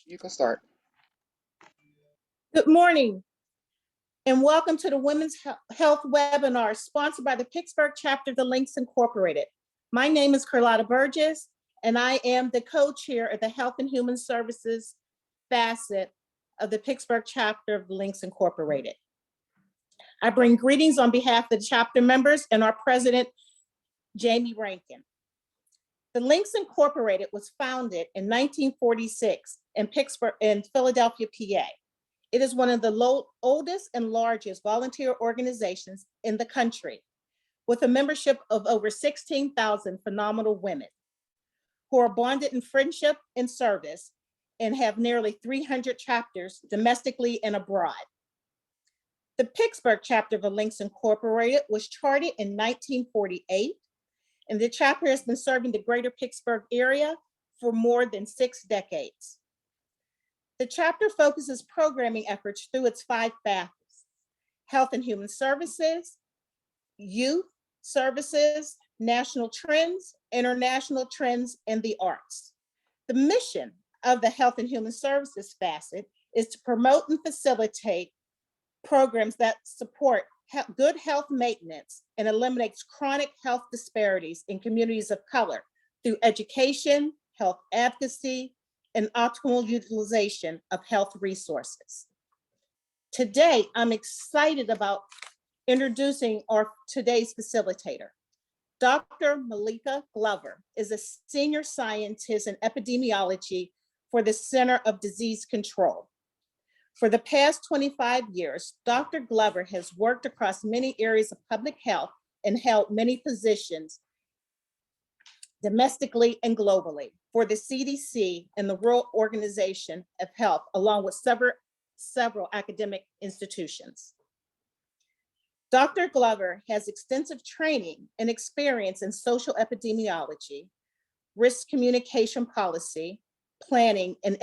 You can start. Good morning and welcome to the Women's Health webinar sponsored by the Pittsburgh chapter of the Links Incorporated. My name is Carlotta Burgess and I am the co-chair of the Health and Human Services facet of the Pittsburgh chapter of the Links Incorporated. I bring greetings on behalf of the chapter members and our president, Jamie Rankin. The Links Incorporated was founded in 1946 in Pittsburgh, in Philadelphia, PA. It is one of the oldest and largest volunteer organizations in the country, with a membership of over 16,000 phenomenal women who are bonded in friendship and service and have nearly 300 chapters domestically and abroad. The Pittsburgh chapter of the Links Incorporated was chartered in 1948, and the chapter has been serving the greater Pittsburgh area for more than 6 decades. The chapter focuses programming efforts through its 5 facets: health and human services, youth services, national trends, international trends, and the arts. The mission of the health and human services facet is to promote and facilitate programs that support good health maintenance and eliminates chronic health disparities in communities of color through education, health advocacy, and optimal utilization of health resources. Today, I'm excited about introducing today's facilitator. Dr. Malika Glover is a senior scientist in epidemiology for the Center of Disease Control. For the past 25 years, Dr. Glover has worked across many areas of public health and held many positions domestically and globally for the CDC and the World Organization of Health, along with several academic institutions. Dr. Glover has extensive training and experience in social epidemiology, risk communication policy, planning, and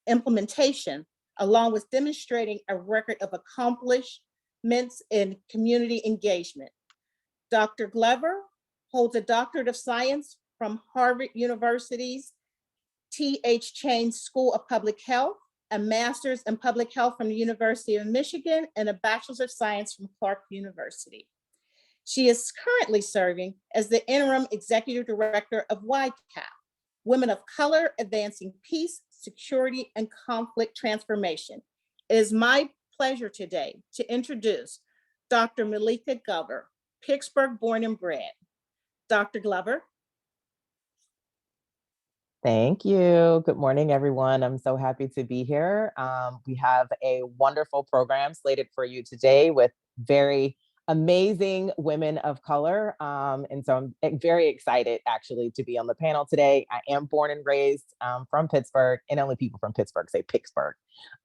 implementation, along with demonstrating a record of accomplishments in community engagement. Dr. Glover holds a Doctorate of Science from Harvard University's T.H. Chang School of Public Health, a Master's in Public Health from the University of Michigan, and a Bachelor's of Science from Clark University. She is currently serving as the Interim Executive Director of WIDECAP, Women of Color Advancing Peace, Security, and Conflict Transformation. It is my pleasure today to introduce Dr. Malika Glover, Pittsburgh born and bred. Dr. Glover. Thank you. Good morning, everyone. I'm so happy to be here. We have a wonderful program slated for you today with very amazing women of color. And so I'm very excited actually to be on the panel today. I am born and raised from Pittsburgh, and only people from Pittsburgh say Pittsburgh.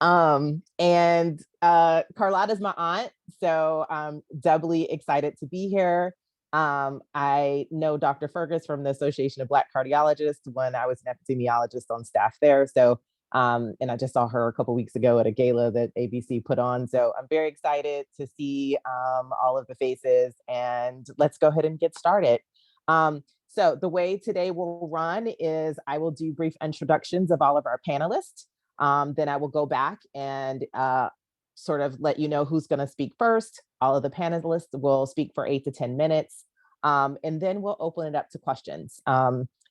And Carlotta's my aunt, so I'm doubly excited to be here. I know Dr. Fergus from the Association of Black Cardiologists when I was an epidemiologist on staff there. So, and I just saw her a couple of weeks ago at a gala that ABC put on. So I'm very excited to see all of the faces, and let's go ahead and get started. So the way today will run is I will do brief introductions of all of our panelists. Then I will go back and sort of let you know who's going to speak first. All of the panelists will speak for 8 to 10 minutes, and then we'll open it up to questions.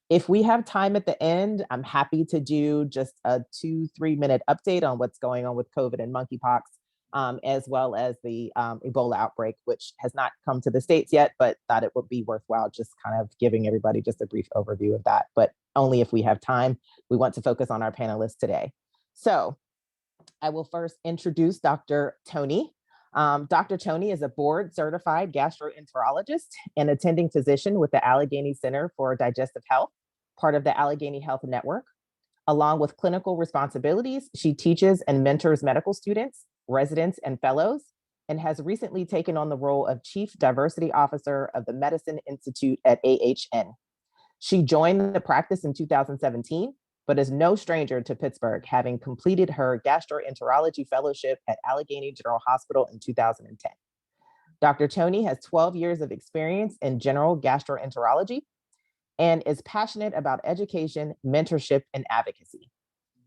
If we have time at the end, I'm happy to do just a 2-3 minute update on what's going on with COVID and monkeypox, as well as the Ebola outbreak, which has not come to the States yet, but thought it would be worthwhile just kind of giving everybody just a brief overview of that, but only if we have time. We want to focus on our panelists today. So I will first introduce Dr. Tony. Dr. Tony is a board certified gastroenterologist and attending physician with the Allegheny Center for Digestive Health, part of the Allegheny Health Network. Along with clinical responsibilities, she teaches and mentors medical students, residents, and fellows, and has recently taken on the role of Chief Diversity Officer of the Medicine Institute at AHN. She joined the practice in 2017, but is no stranger to Pittsburgh, having completed her gastroenterology fellowship at Allegheny General Hospital in 2010. Dr. Tony has 12 years of experience in general gastroenterology and is passionate about education, mentorship, and advocacy.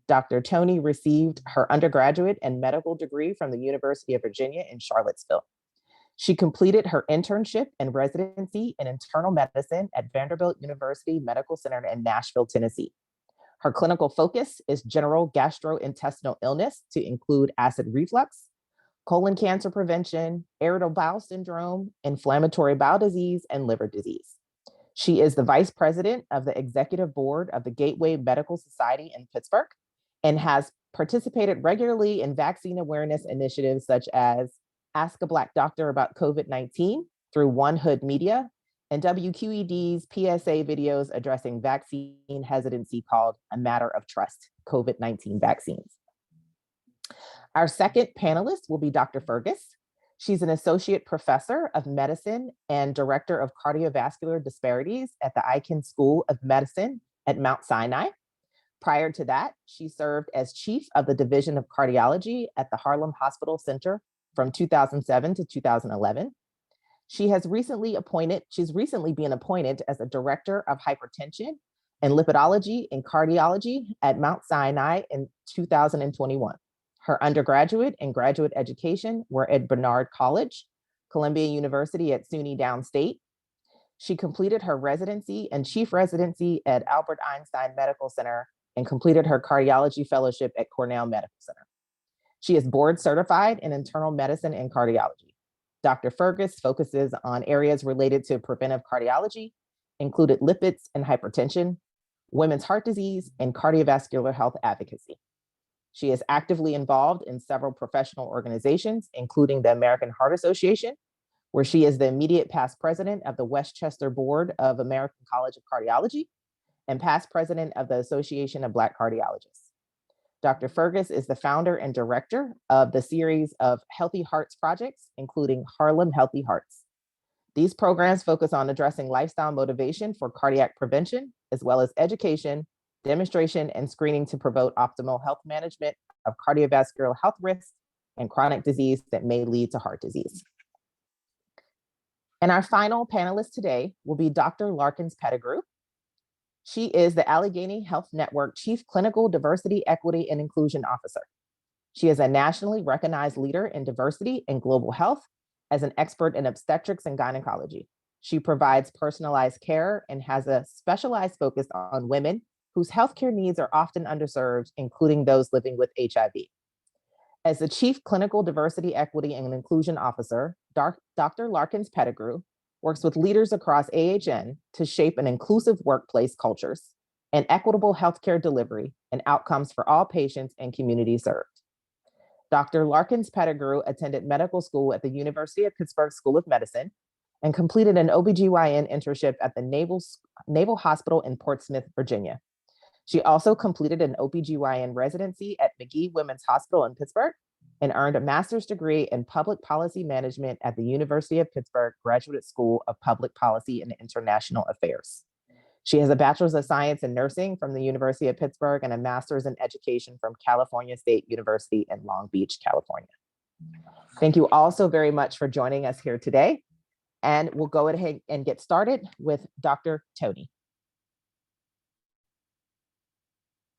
Dr. Tony received her undergraduate and medical degree from the University of Virginia in Charlottesville. She completed her internship and residency in internal medicine at Vanderbilt University Medical Center in Nashville, Tennessee. Her clinical focus is general gastrointestinal illness to include acid reflux, colon cancer prevention, irritable bowel syndrome, inflammatory bowel disease, and liver disease. She is the vice president of the executive board of the Gateway Medical Society in Pittsburgh and has participated regularly in vaccine awareness initiatives such as Ask a Black Doctor About COVID-19 through One Hood Media and WQED's PSA videos addressing vaccine hesitancy called A Matter of Trust, COVID-19 vaccines. Our second panelist will be Dr. Fergus. She's an associate professor of medicine and director of cardiovascular disparities at the Icahn School of Medicine at Mount Sinai. Prior to that, she served as chief of the division of cardiology at the Harlem Hospital Center from 2007 to 2011. She's recently been appointed as a director of hypertension and lipidology and cardiology at Mount Sinai in 2021. Her undergraduate and graduate education were at Barnard College, Columbia University at SUNY Downstate. She completed her residency and chief residency at Albert Einstein Medical Center and completed her cardiology fellowship at Cornell Medical Center. She is board certified in internal medicine and cardiology. Dr. Fergus focuses on areas related to preventive cardiology, included lipids and hypertension, women's heart disease, and cardiovascular health advocacy. She is actively involved in several professional organizations, including the American Heart Association, where she is the immediate past president of the Westchester Board of American College of Cardiology and past president of the Association of Black Cardiologists. Dr. Fergus is the founder and director of the series of Healthy Hearts projects, including Harlem Healthy Hearts. These programs focus on addressing lifestyle motivation for cardiac prevention, as well as education, demonstration, and screening to promote optimal health management of cardiovascular health risks and chronic disease that may lead to heart disease. And our final panelist today will be Dr. Larkins Pettigrew. She is the Allegheny Health Network Chief Clinical Diversity, Equity, and Inclusion Officer. She is a nationally recognized leader in diversity and global health as an expert in obstetrics and gynecology. She provides personalized care and has a specialized focus on women whose healthcare needs are often underserved, including those living with HIV. As the Chief Clinical Diversity, Equity, and Inclusion Officer, Dr. Larkins Pettigrew works with leaders across AHN to shape an inclusive workplace cultures and equitable healthcare delivery and outcomes for all patients and communities served. Dr. Larkins Pettigrew attended medical school at the University of Pittsburgh School of Medicine and completed an OBGYN internship at the Naval Hospital in Portsmouth, Virginia. She also completed an OBGYN residency at Magee Women's Hospital in Pittsburgh and earned a master's degree in public policy management at the University of Pittsburgh Graduate School of Public Policy and International Affairs. She has a bachelor's of science in nursing from the University of Pittsburgh and a master's in education from California State University in Long Beach, California. Thank you all so very much for joining us here today. And we'll go ahead and get started with Dr. Tony.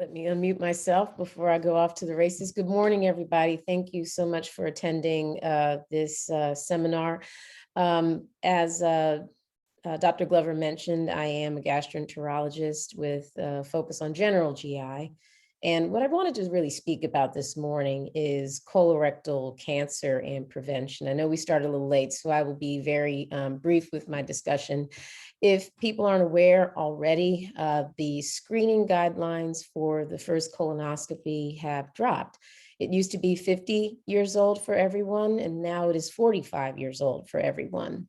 Let me unmute myself before I go off to the races. Good morning, everybody. Thank you so much for attending this seminar. As Dr. Glover mentioned, I am a gastroenterologist with a focus on general GI. And what I wanted to really speak about this morning is colorectal cancer and prevention. I know we started a little late, so I will be very brief with my discussion. If people aren't aware already, the screening guidelines for the first colonoscopy have dropped. It used to be 50 years old for everyone, and now it is 45 years old for everyone.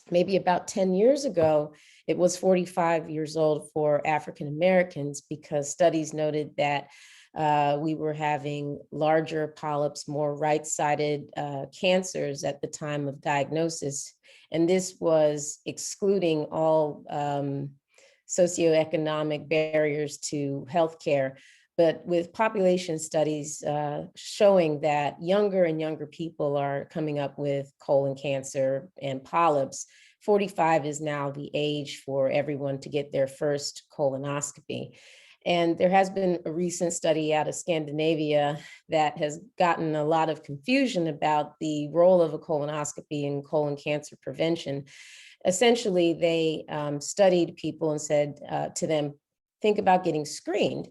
Maybe about 10 years ago, it was 45 years old for African Americans because studies noted that we were having larger polyps, more right-sided cancers at the time of diagnosis. And this was excluding all socioeconomic barriers to healthcare. But with population studies showing that younger and younger people are coming up with colon cancer and polyps, 45 is now the age for everyone to get their first colonoscopy. And there has been a recent study out of Scandinavia that has gotten a lot of confusion about the role of a colonoscopy in colon cancer prevention. Essentially, they studied people and said to them, think about getting screened.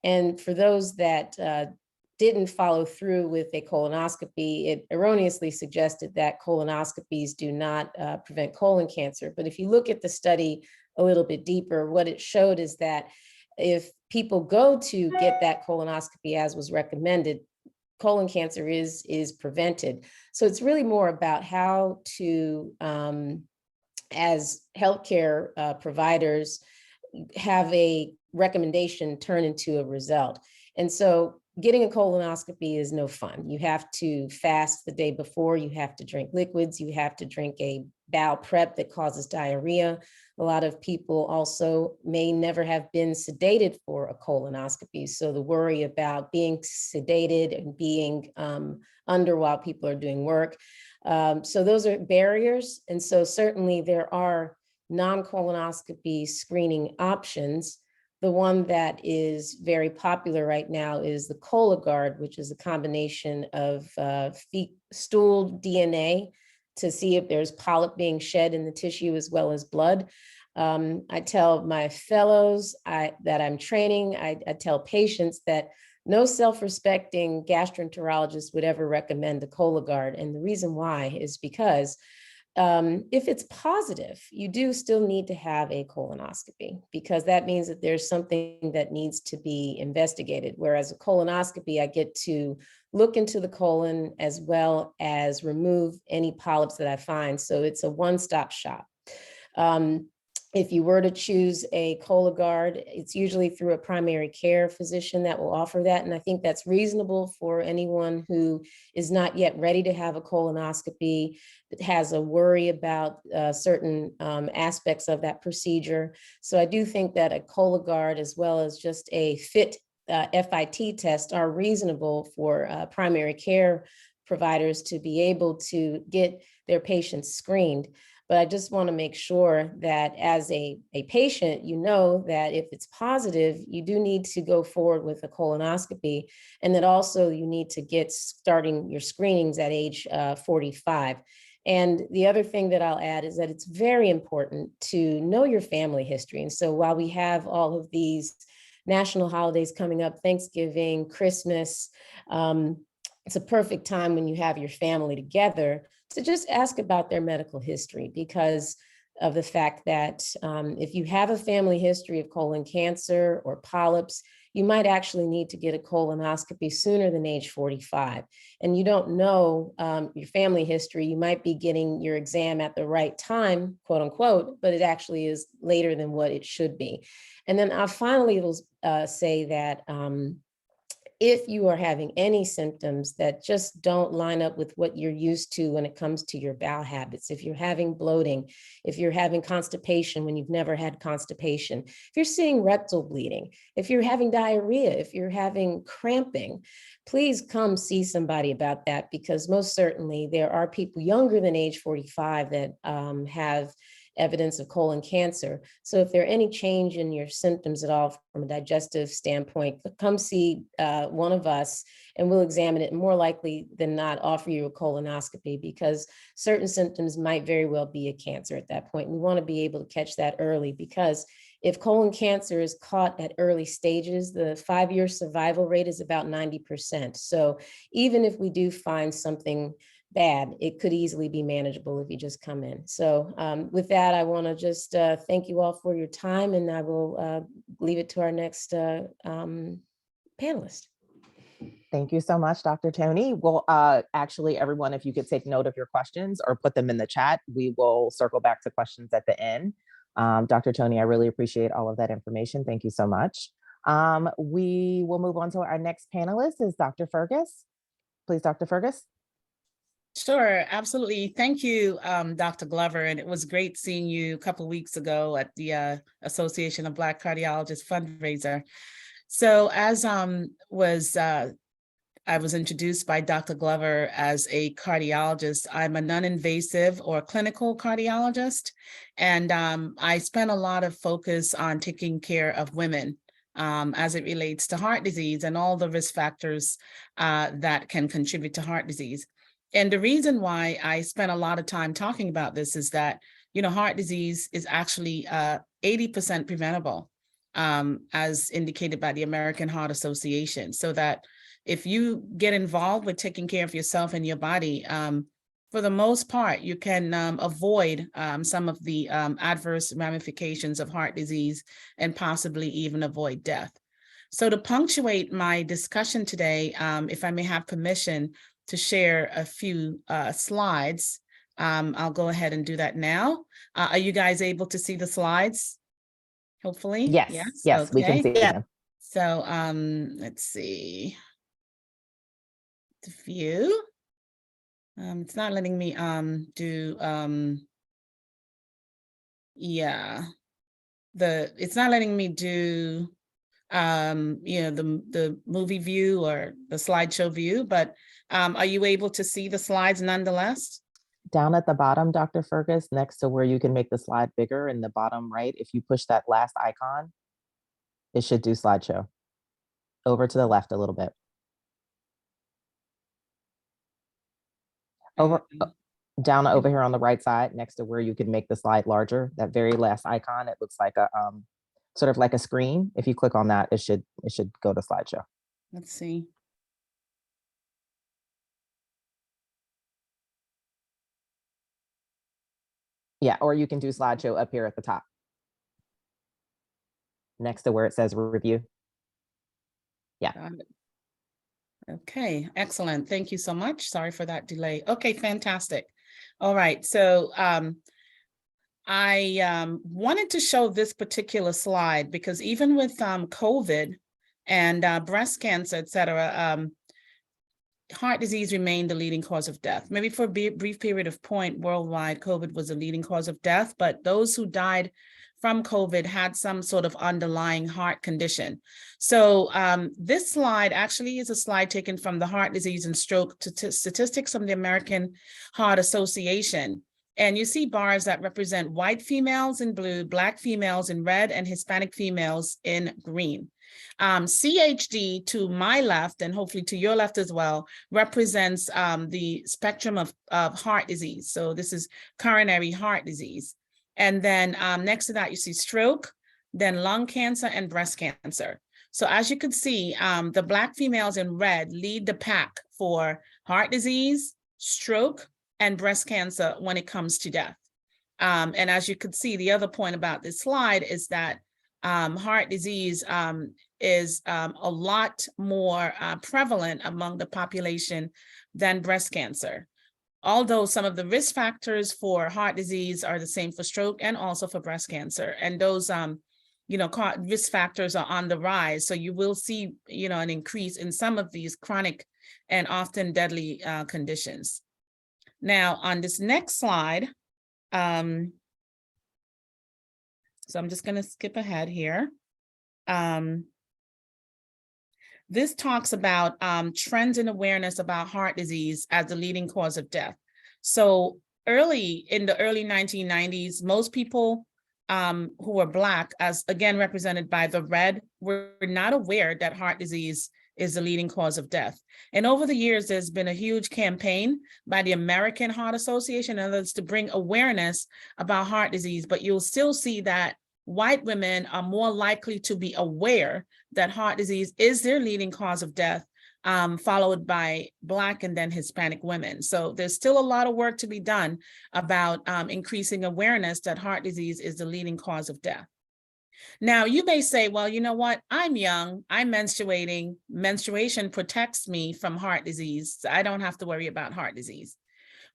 And for those that didn't follow through with a colonoscopy, it erroneously suggested that colonoscopies do not prevent colon cancer. But if you look at the study a little bit deeper, what it showed is that if people go to get that colonoscopy as was recommended, colon cancer is prevented. So it's really more about how to, as healthcare providers, have a recommendation turn into a result. And so getting a colonoscopy is no fun. You have to fast the day before, you have to drink liquids, you have to drink a bowel prep that causes diarrhea. A lot of people also may never have been sedated for a colonoscopy. So the worry about being sedated and being under while people are doing work. So those are barriers. And so certainly there are non-colonoscopy screening options. The one that is very popular right now is the Cologuard, which is a combination of stool DNA to see if there's polyp being shed in the tissue as well as blood. I tell my fellows that I'm training, I tell patients that no self-respecting gastroenterologist would ever recommend the Cologuard. And the reason why is because if it's positive, you do still need to have a colonoscopy, because that means that there's something that needs to be investigated. Whereas a colonoscopy, I get to look into the colon as well as remove any polyps that I find. So it's a one-stop shop. If you were to choose a Cologuard, it's usually through a primary care physician that will offer that. And I think that's reasonable for anyone who is not yet ready to have a colonoscopy, that has a worry about certain aspects of that procedure. So I do think that a Cologuard, as well as just a FIT test, are reasonable for primary care providers to be able to get their patients screened. But I just want to make sure that as a patient, you know that if it's positive, you do need to go forward with a colonoscopy, and that also you need to get starting your screenings at age 45. And the other thing that I'll add is that it's very important to know your family history. And so while we have all of these national holidays coming up, Thanksgiving, Christmas, it's a perfect time when you have your family together to just ask about their medical history, because of the fact that if you have a family history of colon cancer or polyps, you might actually need to get a colonoscopy sooner than age 45. And you don't know your family history, you might be getting your exam at the right time, quote unquote, but it actually is later than what it should be. And then I finally will say that if you are having any symptoms that just don't line up with what you're used to when it comes to your bowel habits, if you're having bloating, if you're having constipation when you've never had constipation, if you're seeing rectal bleeding, if you're having diarrhea, if you're having cramping, please come see somebody about that, because most certainly there are people younger than age 45 that have evidence of colon cancer. So if there are any change in your symptoms at all from a digestive standpoint, come see one of us and we'll examine it, and more likely than not offer you a colonoscopy, because certain symptoms might very well be a cancer at that point. We want to be able to catch that early, because if colon cancer is caught at early stages, the 5-year survival rate is about 90%. So even if we do find something bad, it could easily be manageable if you just come in. So with that, I want to just thank you all for your time, and I will leave it to our next panelist. Thank you so much, Dr. Tony. Well, actually, everyone, if you could take note of your questions or put them in the chat, we will circle back to questions at the end. Dr. Tony, I really appreciate all of that information. Thank you so much. We will move on to our next panelist, is Dr. Fergus. Please, Dr. Fergus. Sure, absolutely. Thank you, Dr. Glover. And it was great seeing you a couple of weeks ago at the Association of Black Cardiologists fundraiser. So as I was introduced by Dr. Glover as a cardiologist, I'm a non-invasive or clinical cardiologist. And I spent a lot of focus on taking care of women as it relates to heart disease and all the risk factors that can contribute to heart disease. And the reason why I spent a lot of time talking about this is that, you know, heart disease is actually 80% preventable, as indicated by the American Heart Association. So that if you get involved with taking care of yourself and your body, for the most part, you can avoid some of the adverse ramifications of heart disease and possibly even avoid death. So to punctuate my discussion today, if I may have permission to share a few slides, I'll go ahead and do that now. Are you guys able to see the slides? Hopefully. Yes, yes, we can Okay. see Yeah. them. So let's see. The view. It's not letting me do it's not letting me do you know, the movie view or the slideshow view, but are you able to see the slides nonetheless? Down at the bottom, Dr. Fergus, next to where you can make the slide bigger in the bottom right, if you push that last icon, it should do slideshow. Over to the left a little bit. Over, down over here on the right side, next to where you can make the slide larger, that very last icon, it looks like a sort of like a screen. If you click on that, it should go to slideshow. Let's see. Yeah, or you can do slideshow up here at the top, next to where it says review. Yeah. Got it. Okay, excellent. Thank you so much. Sorry for that delay. Okay, fantastic. All right, so I wanted to show this particular slide because even with COVID and breast cancer, et cetera, heart disease remained the leading cause of death. Maybe for a brief period of point worldwide, COVID was the leading cause of death, but those who died from COVID had some sort of underlying heart condition. So this slide actually is a slide taken from the Heart Disease and Stroke Statistics from the American Heart Association. And you see bars that represent white females in blue, Black females in red, and Hispanic females in green. CHD to my left, and hopefully to your left as well, represents the spectrum of heart disease. So this is coronary heart disease. And then next to that, you see stroke, then lung cancer and breast cancer. So as you can see, the Black females in red lead the pack for heart disease, stroke, and breast cancer when it comes to death. And as you can see, the other point about this slide is that heart disease is a lot more prevalent among the population than breast cancer. Although some of the risk factors for heart disease are the same for stroke and also for breast cancer. And those risk factors are on the rise. So you will see, an increase in some of these chronic and often deadly conditions. Now on this next slide, so I'm just going to skip ahead here. This talks about trends in awareness about heart disease as the leading cause of death. So in the early 1990s, most people who were Black, as again represented by the red, were not aware that heart disease is the leading cause of death. And over the years, there's been a huge campaign by the American Heart Association and others to bring awareness about heart disease, but you'll still see that white women are more likely to be aware that heart disease is their leading cause of death, followed by Black and then Hispanic women. So there's still a lot of work to be done about increasing awareness that heart disease is the leading cause of death. Now, you may say, well, you know what? I'm young, I'm menstruating. Menstruation protects me from heart disease. So I don't have to worry about heart disease.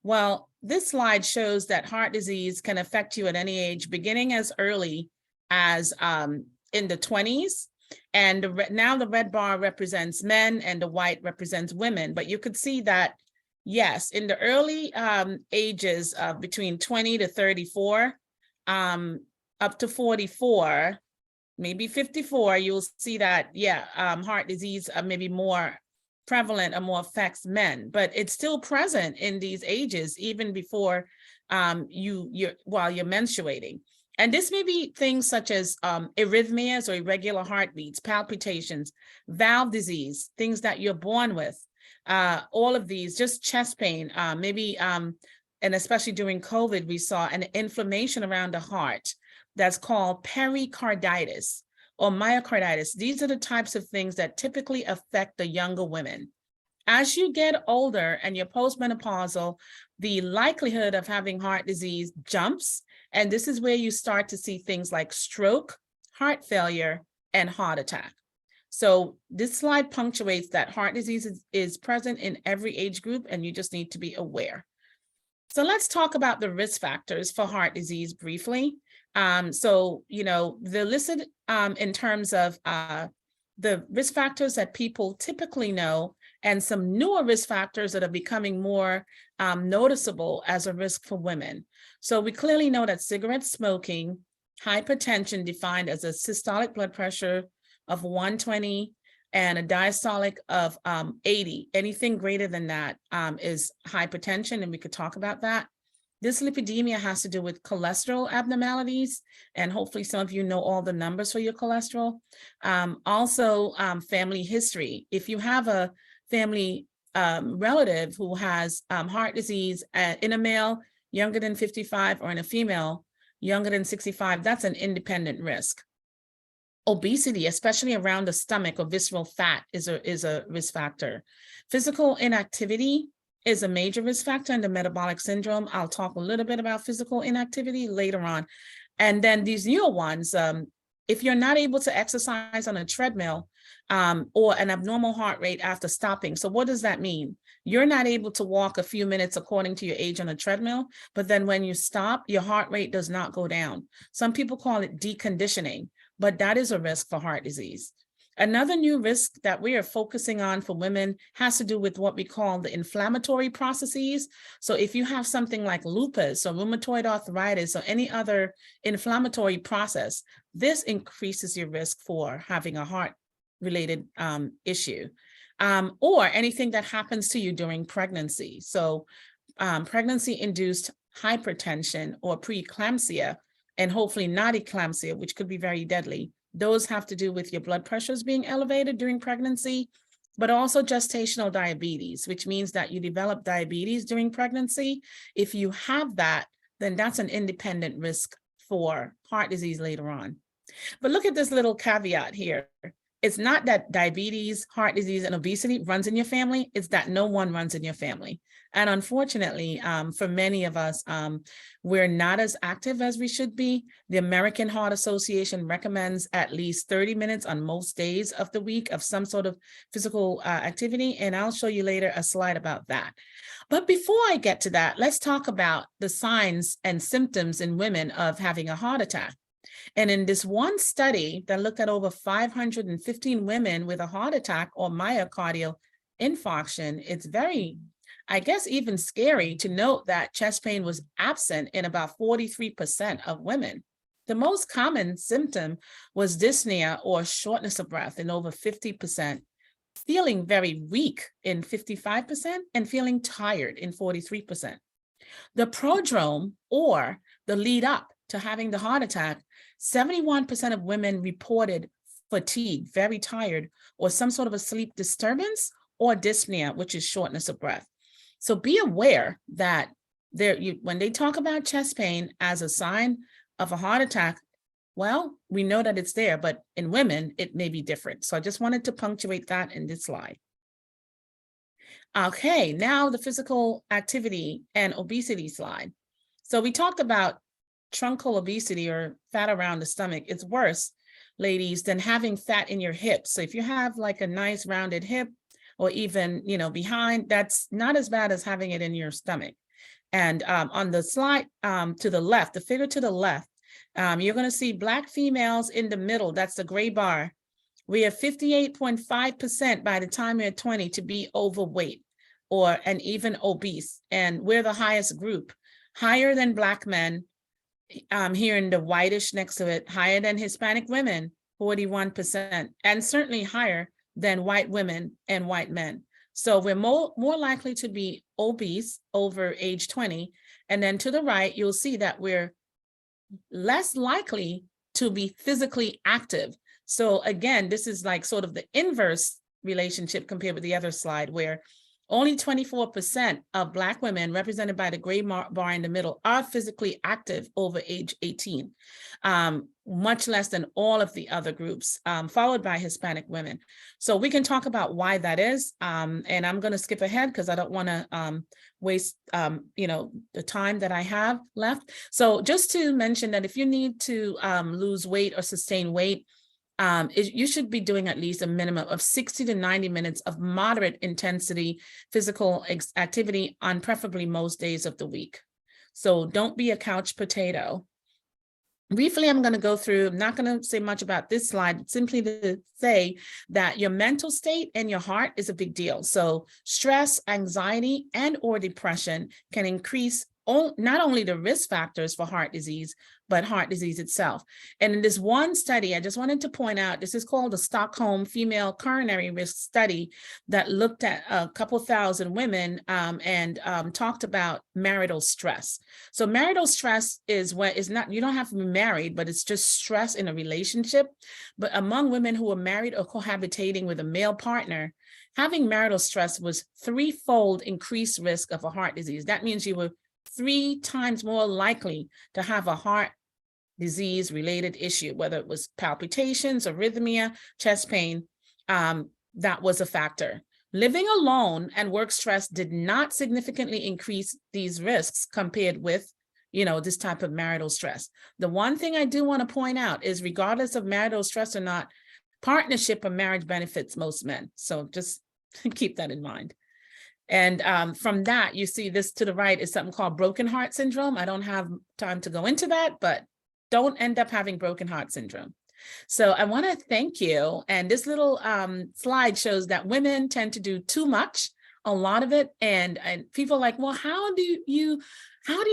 Well, this slide shows that heart disease can affect you at any age, beginning as early as in the 20s. And now the red bar represents men and the white represents women. But you could see that, yes, in the early ages of between 20 to 34, up to 44, maybe 54, you'll see that, heart disease may be more prevalent or more affects men, but it's still present in these ages, even before while you're menstruating. And this may be things such as arrhythmias or irregular heartbeats, palpitations, valve disease, things that you're born with. All of these, just chest pain, maybe, and especially during COVID, we saw an inflammation around the heart that's called pericarditis or myocarditis. These are the types of things that typically affect the younger women. As you get older and you're postmenopausal, the likelihood of having heart disease jumps. And this is where you start to see things like stroke, heart failure, and heart attack. So this slide punctuates that heart disease is present in every age group, and you just need to be aware. So let's talk about the risk factors for heart disease briefly. So, they're listed in terms of the risk factors that people typically know, and some newer risk factors that are becoming more noticeable as a risk for women. So we clearly know that cigarette smoking, hypertension defined as a systolic blood pressure of 120 and a diastolic of 80, anything greater than that is hypertension, and we could talk about that. Dyslipidemia has to do with cholesterol abnormalities, and hopefully some of you know all the numbers for your cholesterol. Also, family history. If you have a family relative who has heart disease in a male younger than 55 or in a female younger than 65, that's an independent risk. Obesity, especially around the stomach or visceral fat, is a risk factor. Physical inactivity is a major risk factor in the metabolic syndrome. I'll talk a little bit about physical inactivity later on. And then these newer ones, if you're not able to exercise on a treadmill or an abnormal heart rate after stopping. So what does that mean? You're not able to walk a few minutes according to your age on a treadmill, but then when you stop, your heart rate does not go down. Some people call it deconditioning, but that is a risk for heart disease. Another new risk that we are focusing on for women has to do with what we call the inflammatory processes. So if you have something like lupus or rheumatoid arthritis or any other inflammatory process, this increases your risk for having a heart-related issue, or anything that happens to you during pregnancy. So pregnancy-induced hypertension or preeclampsia, and hopefully not eclampsia, which could be very deadly. Those have to do with your blood pressures being elevated during pregnancy, but also gestational diabetes, which means that you develop diabetes during pregnancy. If you have that, then that's an independent risk for heart disease later on. But look at this little caveat here. It's not that diabetes, heart disease, and obesity runs in your family. It's that no one runs in your family. And unfortunately, for many of us, we're not as active as we should be. The American Heart Association recommends at least 30 minutes on most days of the week of some sort of physical activity. And I'll show you later a slide about that. But before I get to that, let's talk about the signs and symptoms in women of having a heart attack. And in this one study that looked at over 515 women with a heart attack or myocardial infarction, it's very, I guess, even scary to note that chest pain was absent in about 43% of women. The most common symptom was dyspnea or shortness of breath in over 50%, feeling very weak in 55%, and feeling tired in 43%. The prodrome, or the lead up to having the heart attack, 71% of women reported fatigue, very tired, or some sort of a sleep disturbance, or dyspnea, which is shortness of breath. So be aware that when they talk about chest pain as a sign of a heart attack, well, we know that it's there, but in women, it may be different. So I just wanted to punctuate that in this slide. Okay, now the physical activity and obesity slide. So we talked about truncal obesity or fat around the stomach. It's worse, ladies, than having fat in your hips. So if you have like a nice rounded hip or even, behind, that's not as bad as having it in your stomach. And on the slide to the left, the figure to the left, you're going to see Black females in the middle. That's the gray bar. We are 58.5% by the time you're 20 to be overweight and even obese. And we're the highest group, higher than Black men. Here in the whitish next to it, higher than Hispanic women, 41%, and certainly higher than white women and white men. So we're more likely to be obese over age 20. And then to the right, you'll see that we're less likely to be physically active. So again, this is like sort of the inverse relationship compared with the other slide, where only 24% of Black women, represented by the gray bar in the middle, are physically active over age 18, much less than all of the other groups, followed by Hispanic women. So we can talk about why that is, and I'm going to skip ahead because I don't want to waste the time that I have left. So just to mention that if you need to lose weight or sustain weight, you should be doing at least a minimum of 60 to 90 minutes of moderate intensity physical activity on preferably most days of the week. So don't be a couch potato. Briefly, I'm going to go through, I'm not going to say much about this slide, simply to say that your mental state and your heart is a big deal. So stress, anxiety, and or depression can increase not only the risk factors for heart disease, but heart disease itself. And in this one study, I just wanted to point out, this is called the Stockholm Female Coronary Risk Study that looked at a couple thousand women and talked about marital stress. So marital stress is not, you don't have to be married, but it's just stress in a relationship. But among women who are married or cohabitating with a male partner, having marital stress was 3-fold increased risk of a heart disease. That means you were 3 times more likely to have a heart disease related issue, whether it was palpitations, arrhythmia, chest pain, that was a factor. Living alone and work stress did not significantly increase these risks compared with, this type of marital stress. The one thing I do want to point out is regardless of marital stress or not, partnership or marriage benefits most men. So just keep that in mind. And from that, you see this to the right is something called broken heart syndrome. I don't have time to go into that, but don't end up having broken heart syndrome. So I want to thank you. And this little slide shows that women tend to do too much, a lot of it. And people are like, well, how do you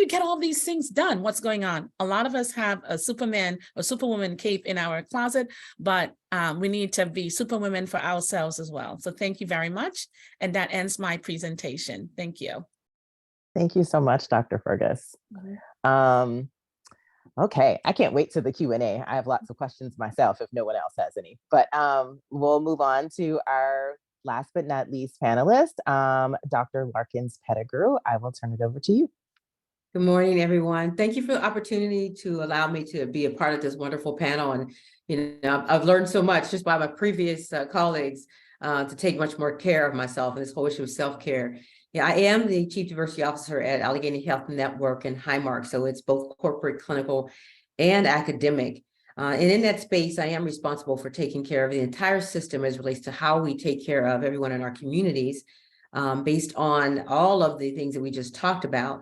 get all these things done? What's going on? A lot of us have a Superman or Superwoman cape in our closet, but we need to be Superwomen for ourselves as well. So thank you very much. And that ends my presentation. Thank you. Thank you so much, Dr. Fergus. Okay, I can't wait to the Q&A. I have lots of questions myself if no one else has any, but we'll move on to our last but not least panelist, Dr. Larkins Pettigrew. I will turn it over to you. Good morning, everyone. Thank you for the opportunity to allow me to be a part of this wonderful panel. And, I've learned so much just by my previous colleagues to take much more care of myself and this whole issue of self-care. Yeah, I am the Chief Diversity Officer at Allegheny Health Network and Highmark. So it's both corporate, clinical, and academic. And in that space, I am responsible for taking care of the entire system as it relates to how we take care of everyone in our communities based on all of the things that we just talked about.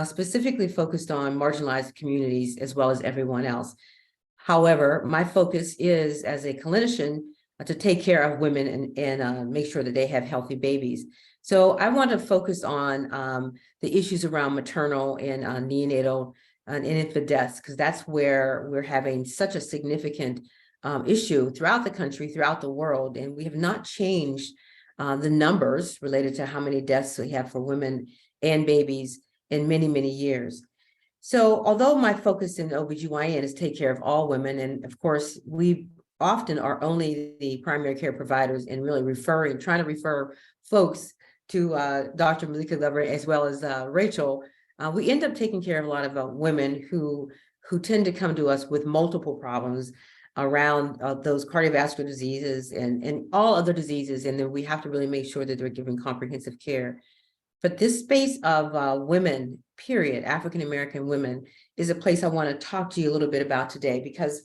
Specifically focused on marginalized communities as well as everyone else. However, my focus is as a clinician to take care of women and make sure that they have healthy babies. So I want to focus on the issues around maternal and neonatal and infant deaths, because that's where we're having such a significant issue throughout the country, throughout the world, and we have not changed the numbers related to how many deaths we have for women and babies in many, many years. So although my focus in OBGYN is take care of all women, and of course, we often are only the primary care providers and really trying to refer folks to Dr. Malika Glover as well as Rachel, we end up taking care of a lot of women who tend to come to us with multiple problems around those cardiovascular diseases and all other diseases. And then we have to really make sure that they're given comprehensive care. But this space of women, period, African-American women, is a place I want to talk to you a little bit about today because,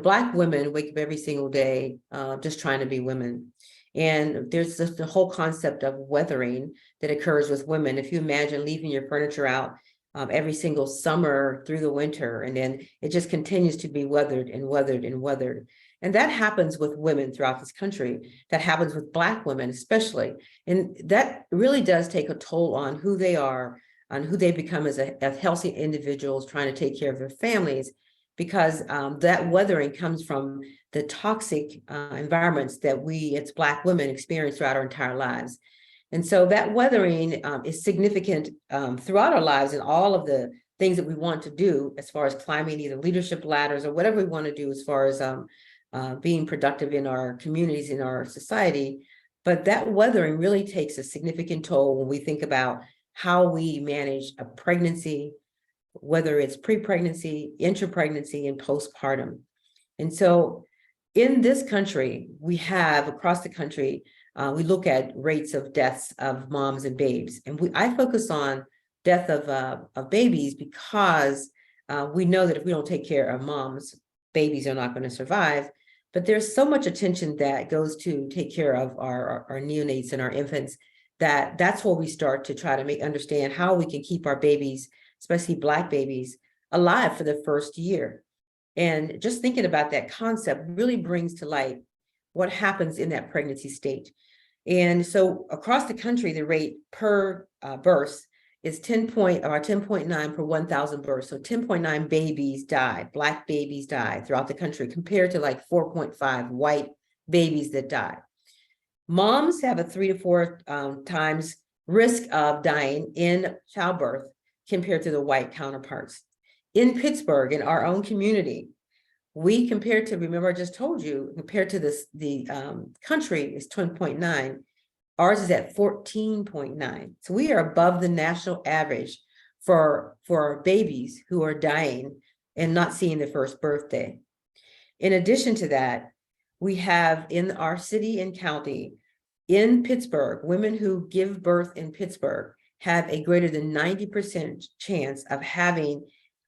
Black women wake up every single day just trying to be women. And there's the whole concept of weathering that occurs with women. If you imagine leaving your furniture out every single summer through the winter, and then it just continues to be weathered and weathered and weathered. And that happens with women throughout this country. That happens with Black women, especially. And that really does take a toll on who they are, on who they become as healthy individuals trying to take care of their families, because that weathering comes from the toxic environments that we as Black women experience throughout our entire lives. And so that weathering is significant throughout our lives in all of the things that we want to do as far as climbing either leadership ladders or whatever we want to do as far as being productive in our communities, in our society. But that weathering really takes a significant toll when we think about how we manage a pregnancy, whether it's pre-pregnancy, intra-pregnancy, and postpartum. And so in this country, we have across the country, we look at rates of deaths of moms and babes. And I focus on death of babies because we know that if we don't take care of moms, babies are not going to survive. But there's so much attention that goes to take care of our neonates and our infants that's where we start to try to understand how we can keep our babies, especially Black babies, alive for the first year. And just thinking about that concept really brings to light what happens in that pregnancy state. And so across the country, the rate per birth is 10.9 per 1,000 births. So 10.9 babies die, Black babies die throughout the country, compared to like 4.5 white babies that die. Moms have a 3 to 4 times risk of dying in childbirth compared to the white counterparts. In Pittsburgh, in our own community, we compared to, remember I just told you, compared to the country is 10.9, ours is at 14.9. So we are above the national average for babies who are dying and not seeing their first birthday. In addition to that, we have in our city and county, in Pittsburgh, women who give birth in Pittsburgh have a greater than 90% chance of having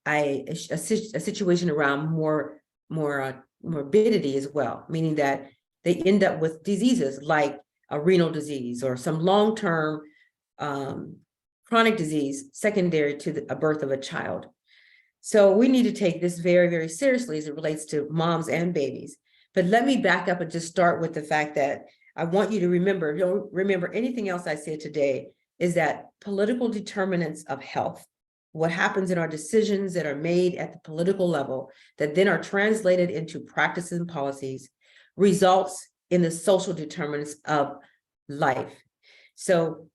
a situation around more morbidity as well, meaning that they end up with diseases like a renal disease or some long-term chronic disease secondary to a birth of a child. So we need to take this very, very seriously as it relates to moms and babies. But let me back up and just start with the fact that I want you to remember, if you don't remember anything else I said today, is that political determinants of health, what happens in our decisions that are made at the political level that then are translated into practices and policies, results in the social determinants of life. So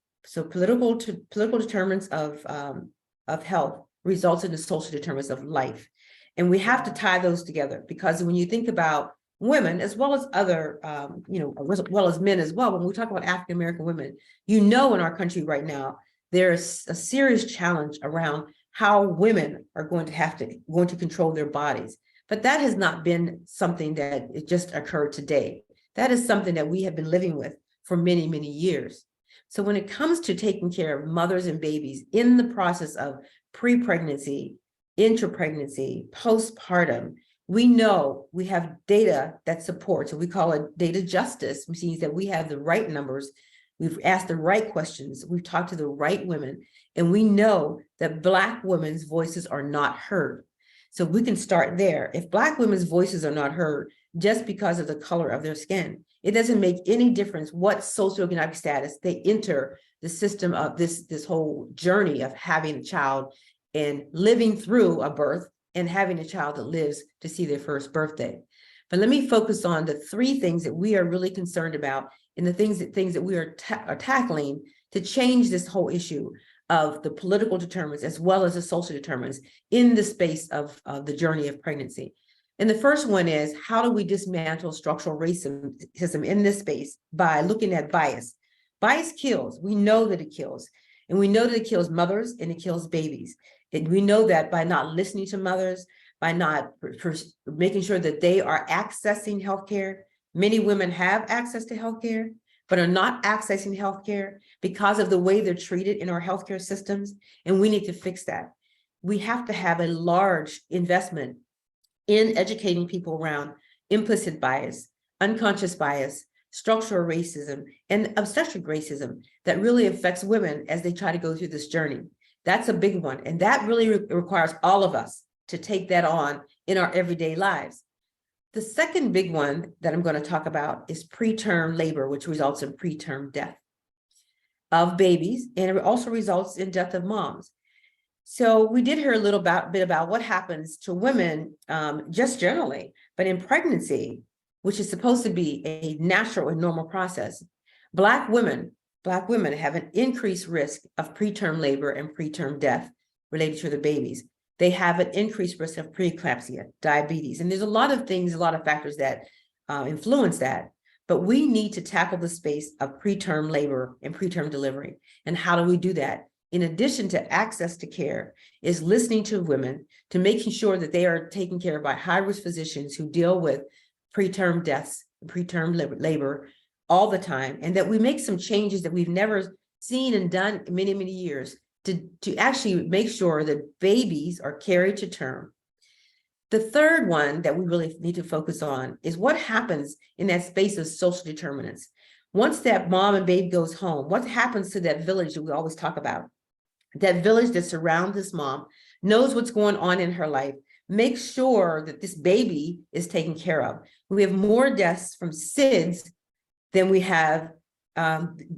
political determinants of health results in the social determinants of life. And we have to tie those together, because when you think about women, as well as other, as well as men as well, when we talk about African-American women, in our country right now, there's a serious challenge around how women are going to control their bodies. But that has not been something that it just occurred today. That is something that we have been living with for many, many years. So when it comes to taking care of mothers and babies in the process of pre-pregnancy, intra-pregnancy, postpartum, we know we have data that supports, and we call it data justice, which means that we have the right numbers, we've asked the right questions, we've talked to the right women, and we know that Black women's voices are not heard. So we can start there. If Black women's voices are not heard just because of the color of their skin, it doesn't make any difference what socioeconomic status they enter the system of this whole journey of having a child and living through a birth and having a child that lives to see their first birthday. But let me focus on the 3 things that we are really concerned about and the things that we are tackling to change this whole issue of the political determinants as well as the social determinants in the space of the journey of pregnancy. And the first one is, how do we dismantle structural racism in this space by looking at bias? Bias kills. We know that it kills. And we know that it kills mothers and it kills babies. And we know that by not listening to mothers, by not making sure that they are accessing healthcare. Many women have access to healthcare, but are not accessing healthcare because of the way they're treated in our healthcare systems. And we need to fix that. We have to have a large investment in educating people around implicit bias, unconscious bias, structural racism, and obstetric racism that really affects women as they try to go through this journey. That's a big one. And that really requires all of us to take that on in our everyday lives. The second big one that I'm going to talk about is preterm labor, which results in preterm death of babies, and it also results in death of moms. So we did hear a little bit about what happens to women just generally, but in pregnancy, which is supposed to be a natural and normal process, Black women have an increased risk of preterm labor and preterm death related to their babies. They have an increased risk of preeclampsia, diabetes, and there's a lot of things, a lot of factors that influence that. But we need to tackle the space of preterm labor and preterm delivery. And how do we do that? In addition to access to care, is listening to women, to making sure that they are taken care of by high-risk physicians who deal with preterm deaths, preterm labor all the time, and that we make some changes that we've never seen and done in many, many years to actually make sure that babies are carried to term. The third one that we really need to focus on is what happens in that space of social determinants. Once that mom and baby goes home, what happens to that village that we always talk about? That village that surrounds this mom, knows what's going on in her life, make sure that this baby is taken care of. We have more deaths from SIDS than we have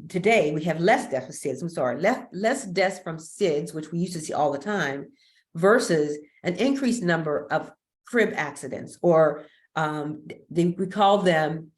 today. We have less deaths from SIDS, I'm sorry, less deaths from SIDS, which we used to see all the time, versus an increased number of crib accidents, or we call them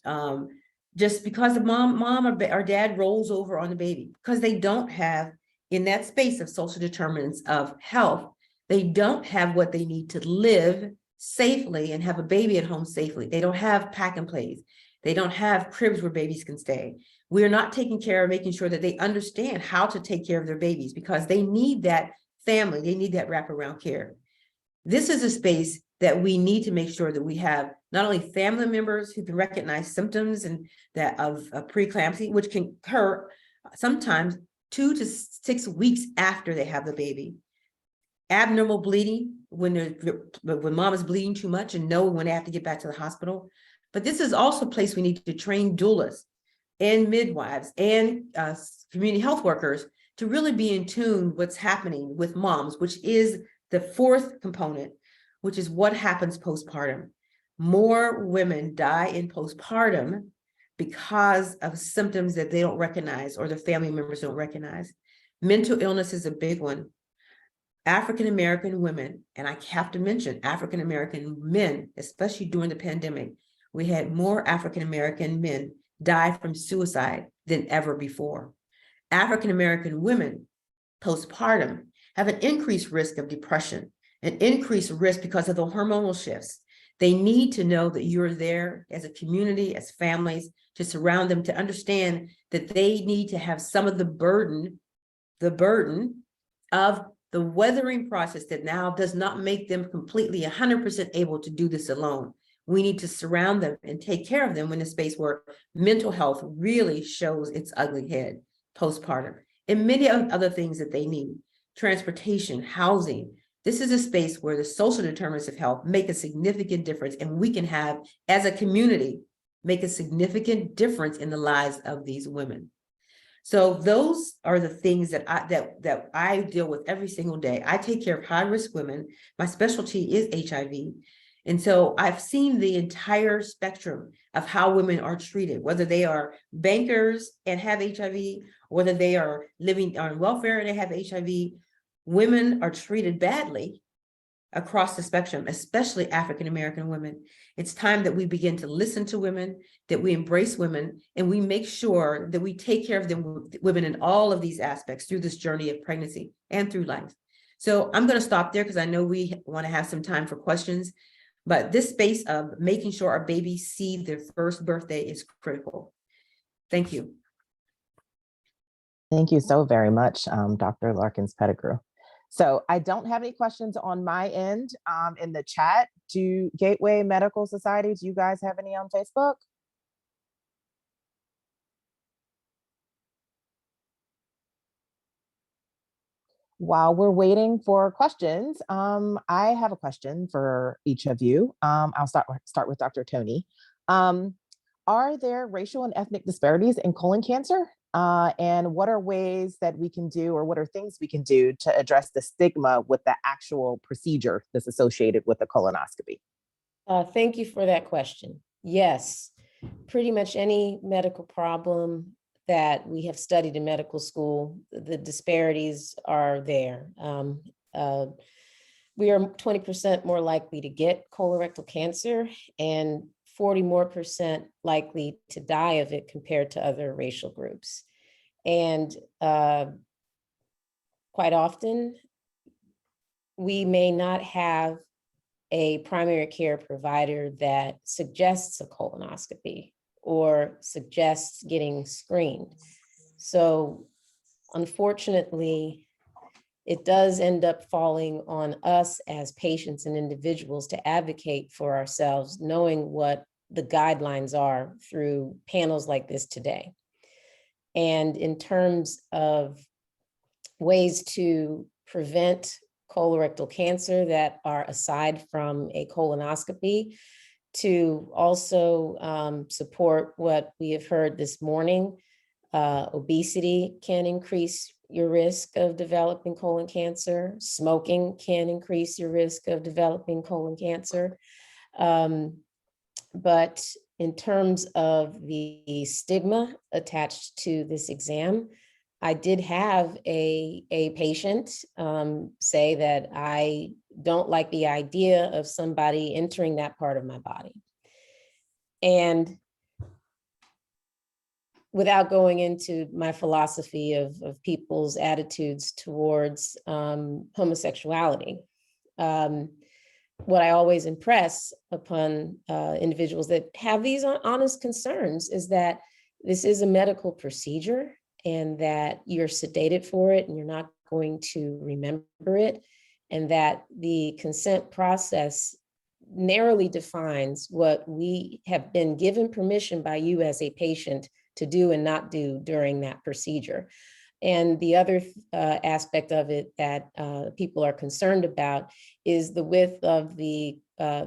just because the mom or dad rolls over on the baby, because they don't have, in that space of social determinants of health, they don't have what they need to live safely and have a baby at home safely. They don't have pack and plays. They don't have cribs where babies can stay. We're not taking care of making sure that they understand how to take care of their babies, because they need that family. They need that wraparound care. This is a space that we need to make sure that we have not only family members who can recognize symptoms and that of preeclampsia, which can occur sometimes 2 to 6 weeks after they have the baby. Abnormal bleeding, when mom is bleeding too much and know when they have to get back to the hospital. But this is also a place we need to train doulas and midwives and community health workers to really be in tune what's happening with moms, which is the fourth component, which is what happens postpartum. More women die in postpartum because of symptoms that they don't recognize or their family members don't recognize. Mental illness is a big one. African-American women, and I have to mention African-American men, especially during the pandemic, we had more African-American men die from suicide than ever before. African-American women postpartum have an increased risk of depression, an increased risk because of the hormonal shifts. They need to know that you're there as a community, as families, to surround them, to understand that they need to have some of the burden of the weathering process that now does not make them completely 100% able to do this alone. We need to surround them and take care of them in a space where mental health really shows its ugly head postpartum, and many other things that they need. Transportation, housing. This is a space where the social determinants of health make a significant difference, and we can have, as a community, make a significant difference in the lives of these women. So those are the things that I deal with every single day. I take care of high-risk women. My specialty is HIV. And so I've seen the entire spectrum of how women are treated, whether they are bankers and have HIV, whether they are living on welfare and they have HIV. Women are treated badly across the spectrum, especially African-American women. It's time that we begin to listen to women, that we embrace women, and we make sure that we take care of them, women in all of these aspects through this journey of pregnancy and through life. So I'm going to stop there because I know we want to have some time for questions, but this space of making sure our babies see their first birthday is critical. Thank you. Thank you so very much, Dr. Larkins-Pettigrew. So I don't have any questions on my end in the chat. Do Gateway Medical Society, do you guys have any on Facebook? While we're waiting for questions, I have a question for each of you. I'll start with Dr. Tony. Are there racial and ethnic disparities in colon cancer? And what are ways that we can do, or what are things we can do to address the stigma with the actual procedure that's associated with a colonoscopy? Thank you for that question. Yes, pretty much any medical problem that we have studied in medical school, the disparities are there. We are 20% more likely to get colorectal cancer and 40% more likely to die of it compared to other racial groups. And quite often, we may not have a primary care provider that suggests a colonoscopy or suggests getting screened. So unfortunately, it does end up falling on us as patients and individuals to advocate for ourselves, knowing what the guidelines are through panels like this today. And in terms of ways to prevent colorectal cancer that are aside from a colonoscopy, to also support what we have heard this morning, obesity can increase your risk of developing colon cancer. Smoking can increase your risk of developing colon cancer. But in terms of the stigma attached to this exam, I did have a patient say that I don't like the idea of somebody entering that part of my body. And without going into my philosophy of people's attitudes towards homosexuality, what I always impress upon individuals that have these honest concerns is that this is a medical procedure and that you're sedated for it and you're not going to remember it, and that the consent process narrowly defines what we have been given permission by you as a patient to do and not do during that procedure. And the other aspect of it that people are concerned about is the width of the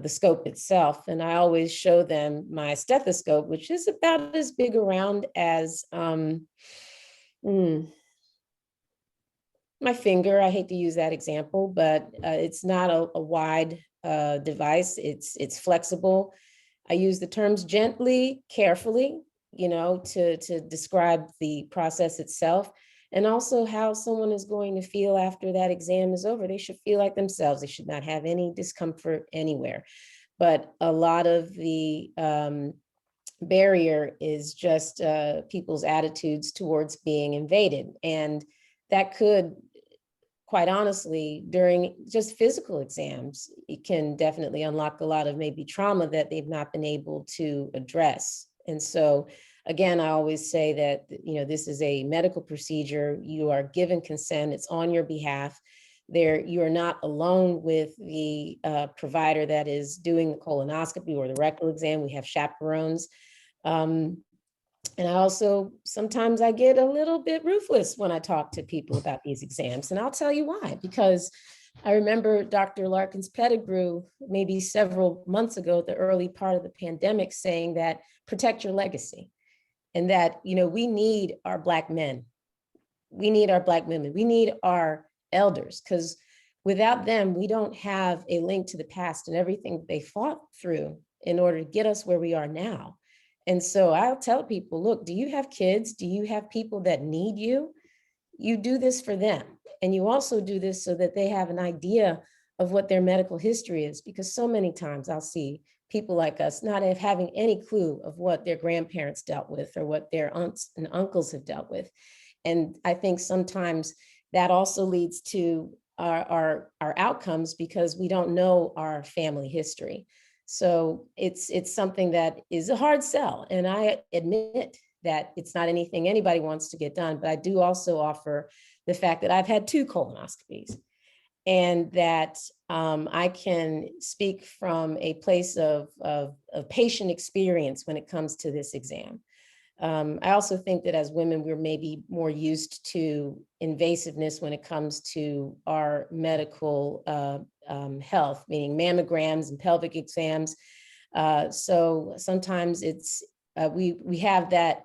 scope itself. And I always show them my stethoscope, which is about as big around as my finger. I hate to use that example, but it's not a wide device. It's flexible. I use the terms gently, carefully, to describe the process itself, and also how someone is going to feel after that exam is over. They should feel like themselves. They should not have any discomfort anywhere. But a lot of the barrier is just people's attitudes towards being invaded. And that could, quite honestly, during just physical exams, it can definitely unlock a lot of maybe trauma that they've not been able to address. And so, again, I always say that, this is a medical procedure. You are given consent. It's on your behalf. You are not alone with the provider that is doing the colonoscopy or the rectal exam. We have chaperones. And I also, sometimes I get a little bit ruthless when I talk to people about these exams. And I'll tell you why, because I remember Dr. Larkin's Pettigrew maybe several months ago at the early part of the pandemic saying that protect your legacy, and that, we need our Black men. We need our Black women. We need our elders, because without them, we don't have a link to the past and everything they fought through in order to get us where we are now. And so I'll tell people, look, do you have kids? Do you have people that need you? You do this for them. And you also do this so that they have an idea of what their medical history is, because so many times I'll see people like us not having any clue of what their grandparents dealt with or what their aunts and uncles have dealt with. And I think sometimes that also leads to our outcomes because we don't know our family history. So it's something that is a hard sell. And I admit that it's not anything anybody wants to get done, but I do also offer the fact that I've had 2 colonoscopies, and that I can speak from a place of patient experience when it comes to this exam. I also think that as women, we're maybe more used to invasiveness when it comes to our medical health, meaning mammograms and pelvic exams. So sometimes it's we have that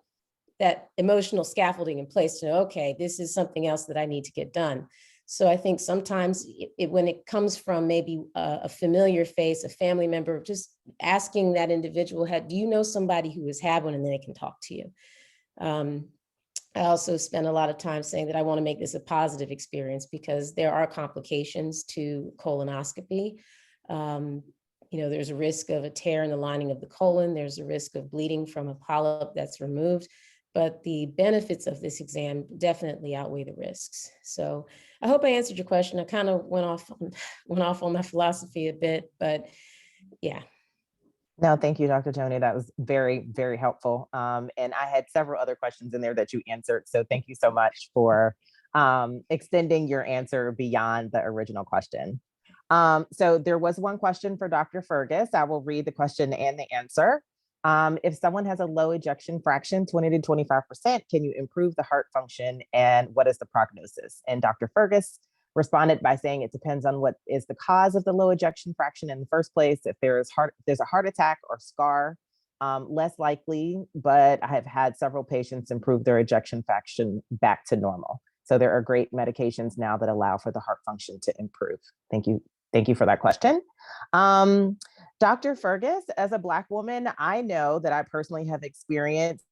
emotional scaffolding in place to know, okay, this is something else that I need to get done. So I think sometimes when it comes from maybe a familiar face, a family member, just asking that individual, do you know somebody who has had one, and then they can talk to you. I also spend a lot of time saying that I want to make this a positive experience because there are complications to colonoscopy. There's a risk of a tear in the lining of the colon. There's a risk of bleeding from a polyp that's removed. but the benefits of this exam definitely outweigh the risks. So I hope I answered your question. I kind of went off on my philosophy a bit, but yeah. No, thank you, Dr. Tony. That was very, very helpful. And I had several other questions in there that you answered. So thank you so much for extending your answer beyond the original question. So there was one question for Dr. Fergus. I will read the question and the answer. If someone has a low ejection fraction, 20 to 25%, can you improve the heart function, and what is the prognosis? And Dr. Fergus responded by saying it depends on what is the cause of the low ejection fraction in the first place. If there's a heart attack or scar, less likely, but I have had several patients improve their ejection fraction back to normal. So there are great medications now that allow for the heart function to improve. Thank you. Thank you for that question. Dr. Fergus, as a Black woman, I know that I personally have experienced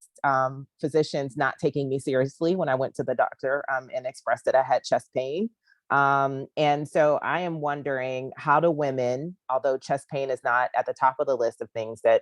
physicians not taking me seriously when I went to the doctor and expressed that I had chest pain. And so I am wondering, how do women, although chest pain is not at the top of the list of things that,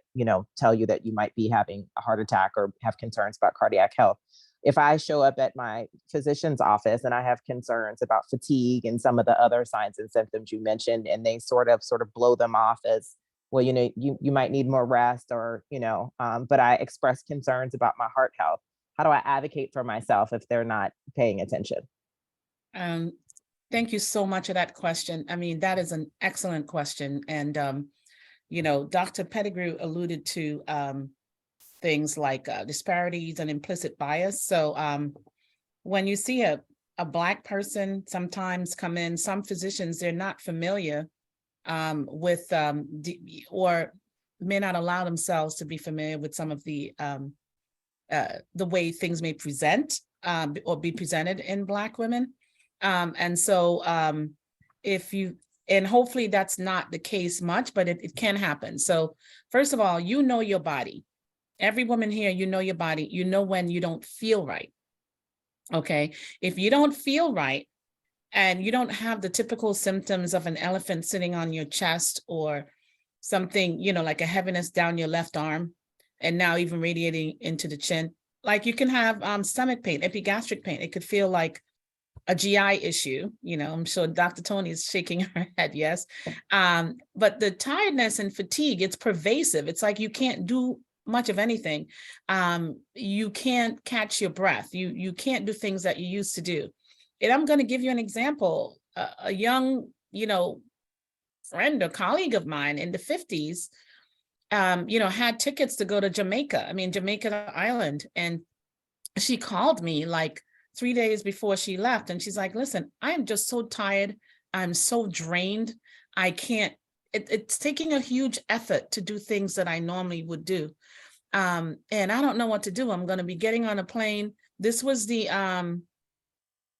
tell you that you might be having a heart attack or have concerns about cardiac health, if I show up at my physician's office and I have concerns about fatigue and some of the other signs and symptoms you mentioned, and they sort of blow them off as, well, you might need more rest, or, but I express concerns about my heart health, how do I advocate for myself if they're not paying attention? Thank you so much for that question. I mean, that is an excellent question. And, Dr. Pettigrew alluded to things like disparities and implicit bias. So when you see a Black person sometimes come in, some physicians, they're not familiar with, or may not allow themselves to be familiar with some of the way things may present or be presented in Black women. And so and hopefully that's not the case much, but it can happen. So first of all, your body. Every woman here, your body, when you don't feel right. Okay. If you don't feel right and you don't have the typical symptoms of an elephant sitting on your chest, or something, like a heaviness down your left arm, and now even radiating into the chin, like you can have stomach pain, epigastric pain. It could feel like a GI issue. I'm sure Dr. Tony is shaking her head, yes. But the tiredness and fatigue, it's pervasive. It's like you can't do much of anything. You can't catch your breath. You can't do things that you used to do. And I'm going to give you an example. A young, friend or colleague of mine in the 50s, had tickets to go to Jamaica. Jamaica Island. And she called me like 3 days before she left. And she's like, listen, I am just so tired. I'm so drained. I can't, it's taking a huge effort to do things that I normally would do. And I don't know what to do. I'm going to be getting on a plane. This was the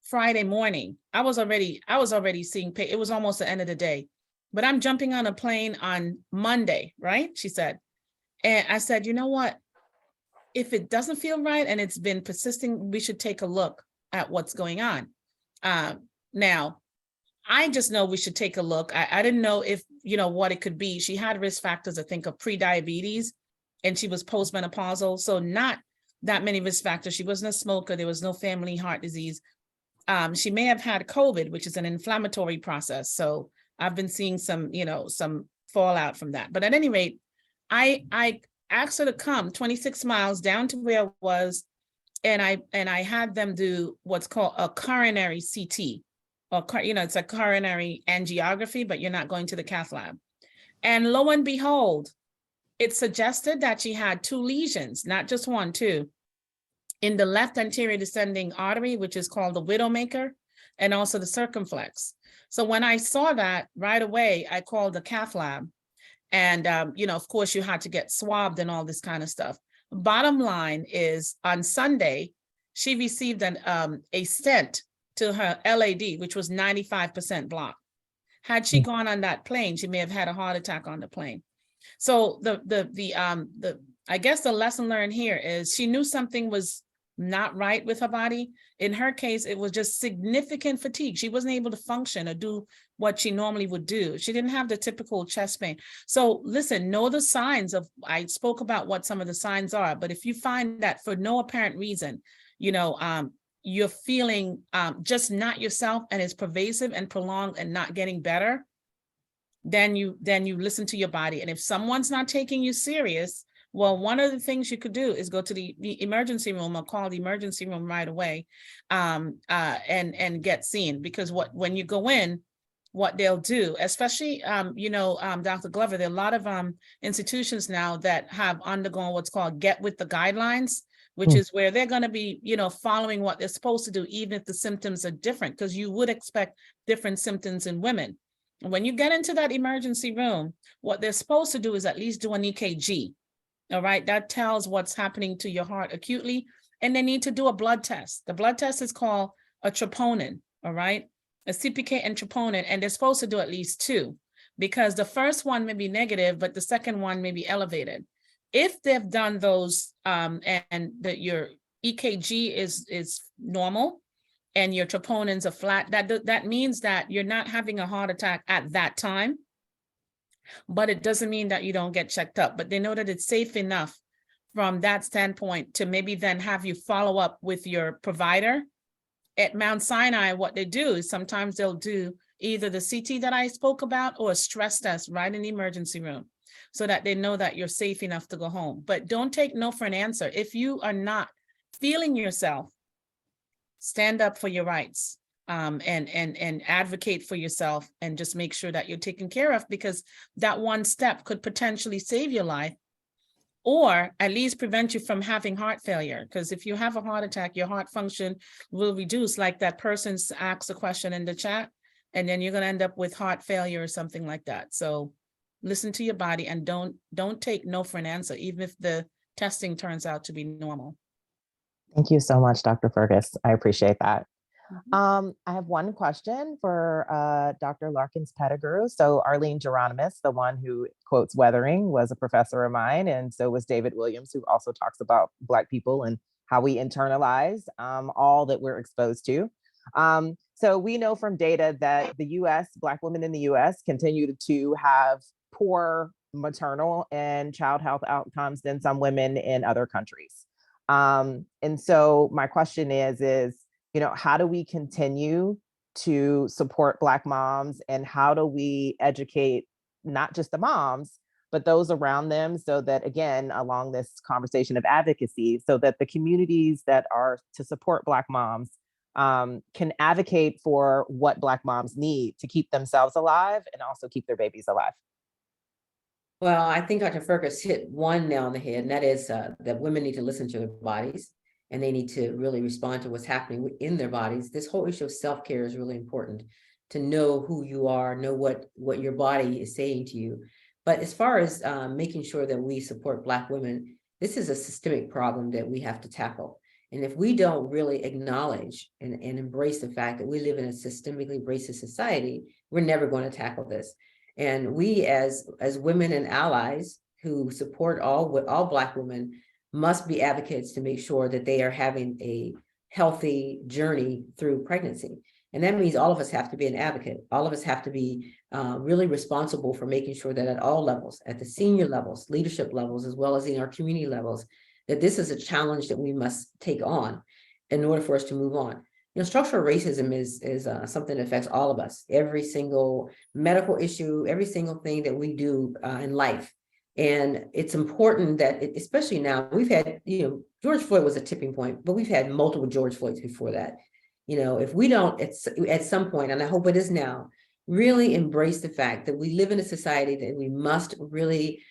Friday morning. I was already seeing, it was almost the end of the day, but I'm jumping on a plane on Monday, right? She said. And I said, you know what? If it doesn't feel right and it's been persisting, we should take a look at what's going on. Now, I just know we should take a look. I didn't know if, what it could be. She had risk factors, I think, of pre-diabetes, and she was postmenopausal. So not that many risk factors. She wasn't a smoker. There was no family heart disease. She may have had COVID, which is an inflammatory process. So I've been seeing some fallout from that. But at any rate, I asked her to come 26 miles down to where I was, and I had them do what's called a coronary CT, or it's a coronary angiography, but you're not going to the cath lab. And lo and behold, it suggested that she had 2 lesions, not just 1, 2, in the left anterior descending artery, which is called the widowmaker, and also the circumflex. So when I saw that right away, I called the cath lab. And, of course, you had to get swabbed and all this kind of stuff. Bottom line is, on Sunday, she received a stent to her LAD, which was 95% blocked. Had she gone on that plane, she may have had a heart attack on the plane. So I guess the lesson learned here is she knew something was not right with her body. In her case, it was just significant fatigue. She wasn't able to function or do what she normally would do. She didn't have the typical chest pain. So listen, know the signs of, I spoke about what some of the signs are, but if you find that for no apparent reason, you're feeling just not yourself and it's pervasive and prolonged and not getting better, then you listen to your body. And if someone's not taking you serious, well, one of the things you could do is go to the emergency room or call the emergency room right away, and get seen. Because when you go in, what they'll do, especially, Dr. Glover, there are a lot of institutions now that have undergone what's called Get With the Guidelines, which is where they're going to be, following what they're supposed to do, even if the symptoms are different, because you would expect different symptoms in women. When you get into that emergency room, what they're supposed to do is at least do an EKG. All right, that tells what's happening to your heart acutely, and they need to do a blood test. The blood test is called a troponin, all right, a CPK and troponin, and they're supposed to do at least 2, because the first one may be negative, but the second one may be elevated. If they've done those, and that your EKG is normal and your troponins are flat, that means that you're not having a heart attack at that time. But it doesn't mean that you don't get checked up, but they know that it's safe enough from that standpoint to maybe then have you follow up with your provider. At Mount Sinai, what they do is sometimes they'll do either the CT that I spoke about or a stress test right in the emergency room so that they know that you're safe enough to go home. But don't take no for an answer. If you are not feeling yourself, stand up for your rights. And advocate for yourself and just make sure that you're taken care of, because that one step could potentially save your life or at least prevent you from having heart failure. Because if you have a heart attack, your heart function will reduce, like that person's asked a question in the chat, and then you're going to end up with heart failure or something like that. So listen to your body and don't take no for an answer, even if the testing turns out to be normal. Thank you so much, Dr. Fergus. I appreciate that. I have one question for Dr. Larkins Pettigrew. So Arlene Geronimus, the one who quotes Weathering, was a professor of mine, and so was David Williams, who also talks about Black people and how we internalize all that we're exposed to. So we know from data that the US, Black women in the US continue to have poor maternal and child health outcomes than some women in other countries. And so my question is, how do we continue to support Black moms, and how do we educate not just the moms, but those around them, so that, again, along this conversation of advocacy, so that the communities that are to support Black moms can advocate for what Black moms need to keep themselves alive and also keep their babies alive? Well, I think Dr. Fergus hit one nail on the head, and that is that women need to listen to their bodies, and they need to really respond to what's happening in their bodies. This whole issue of self-care is really important, to know who you are, know what your body is saying to you. But as far as making sure that we support Black women, this is a systemic problem that we have to tackle. And if we don't really acknowledge and embrace the fact that we live in a systemically racist society, we're never going to tackle this. And we as women and allies who support all Black women must be advocates to make sure that they are having a healthy journey through pregnancy. And that means all of us have to be an advocate. All of us have to be really responsible for making sure that at all levels, at the senior levels, leadership levels, as well as in our community levels, that this is a challenge that we must take on in order for us to move on. Structural racism is something that affects all of us. Every single medical issue, every single thing that we do in life. And it's important that, especially now, we've had, George Floyd was a tipping point, but we've had multiple George Floyds before that. If we don't, at some point, and I hope it is now, really embrace the fact that we live in a society that we must really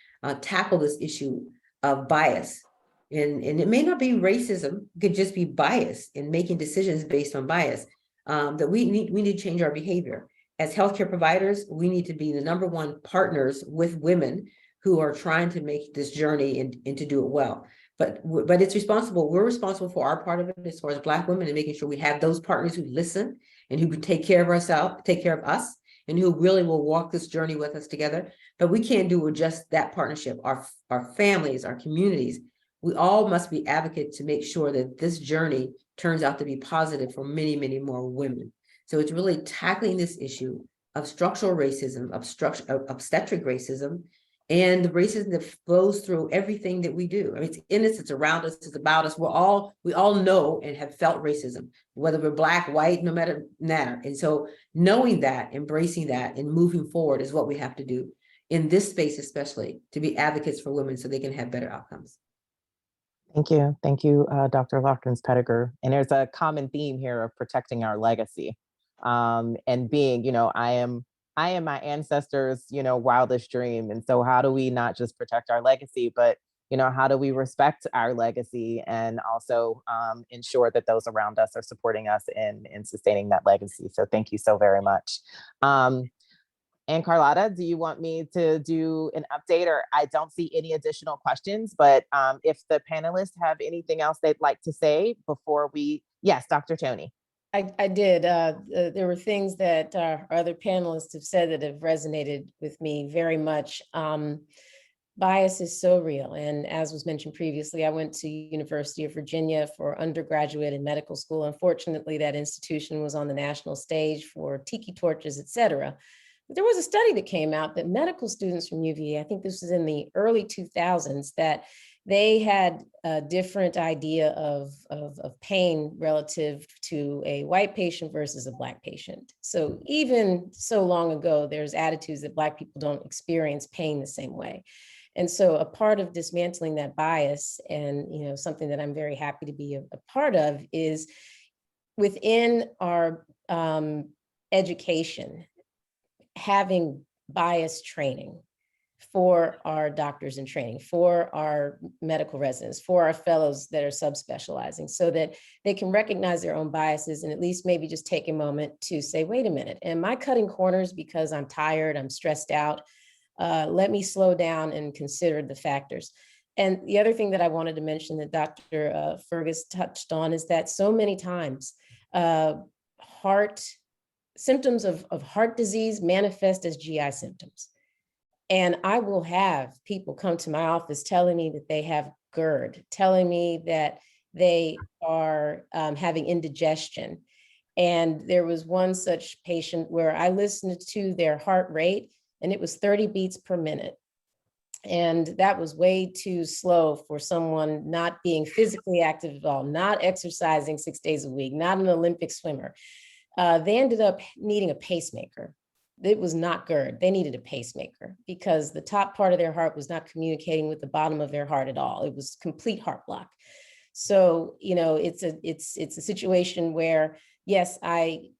tackle this issue of bias. And it may not be racism, it could just be bias in making decisions based on bias, that we need to change our behavior. As healthcare providers, we need to be the number one partners with women who are trying to make this journey and to do it well. But it's responsible. We're responsible for our part of it as far as Black women, and making sure we have those partners who listen and who can take care of ourselves, take care of us, and who really will walk this journey with us together. But we can't do it with just that partnership. Our families, our communities, we all must be advocates to make sure that this journey turns out to be positive for many, many more women. So it's really tackling this issue of structural racism, of obstetric racism, and the racism that flows through everything that we do. I mean, it's in us, it's around us, it's about us. We all know and have felt racism, whether we're Black, white, no matter. And so knowing that, embracing that, and moving forward is what we have to do in this space, especially to be advocates for women so they can have better outcomes. Thank you. Thank you, Dr. Loftins-Pettigrew. And there's a common theme here of protecting our legacy, and being, I am my ancestors', wildest dream. And so how do we not just protect our legacy, but, how do we respect our legacy and also ensure that those around us are supporting us in sustaining that legacy? So thank you so very much. And Carlotta, do you want me to do an update? Or I don't see any additional questions, but if the panelists have anything else they'd like to say before yes, Dr. Tony. I did. There were things that our other panelists have said that have resonated with me very much. Bias is so real. And as was mentioned previously, I went to University of Virginia for undergraduate and medical school. Unfortunately, that institution was on the national stage for tiki torches, et cetera. But there was a study that came out that medical students from UVA, I think this was in the early 2000s, that they had a different idea of pain relative to a white patient versus a Black patient. So even so long ago, there's attitudes that Black people don't experience pain the same way. And so a part of dismantling that bias, and something that I'm very happy to be a part of, is within our education, having bias training for our doctors in training, for our medical residents, for our fellows that are subspecializing, so that they can recognize their own biases and at least maybe just take a moment to say, wait a minute, am I cutting corners because I'm tired, I'm stressed out? Let me slow down and consider the factors. And the other thing that I wanted to mention that Dr. Fergus touched on is that so many times symptoms of heart disease manifest as GI symptoms. And I will have people come to my office telling me that they have GERD, telling me that they are having indigestion. And there was one such patient where I listened to their heart rate and it was 30 beats per minute. And that was way too slow for someone not being physically active at all, not exercising 6 days a week, not an Olympic swimmer. They ended up needing a pacemaker. It was not GERD. They needed a pacemaker because the top part of their heart was not communicating with the bottom of their heart at all. It was complete heart block. So, it's a situation where, yes, I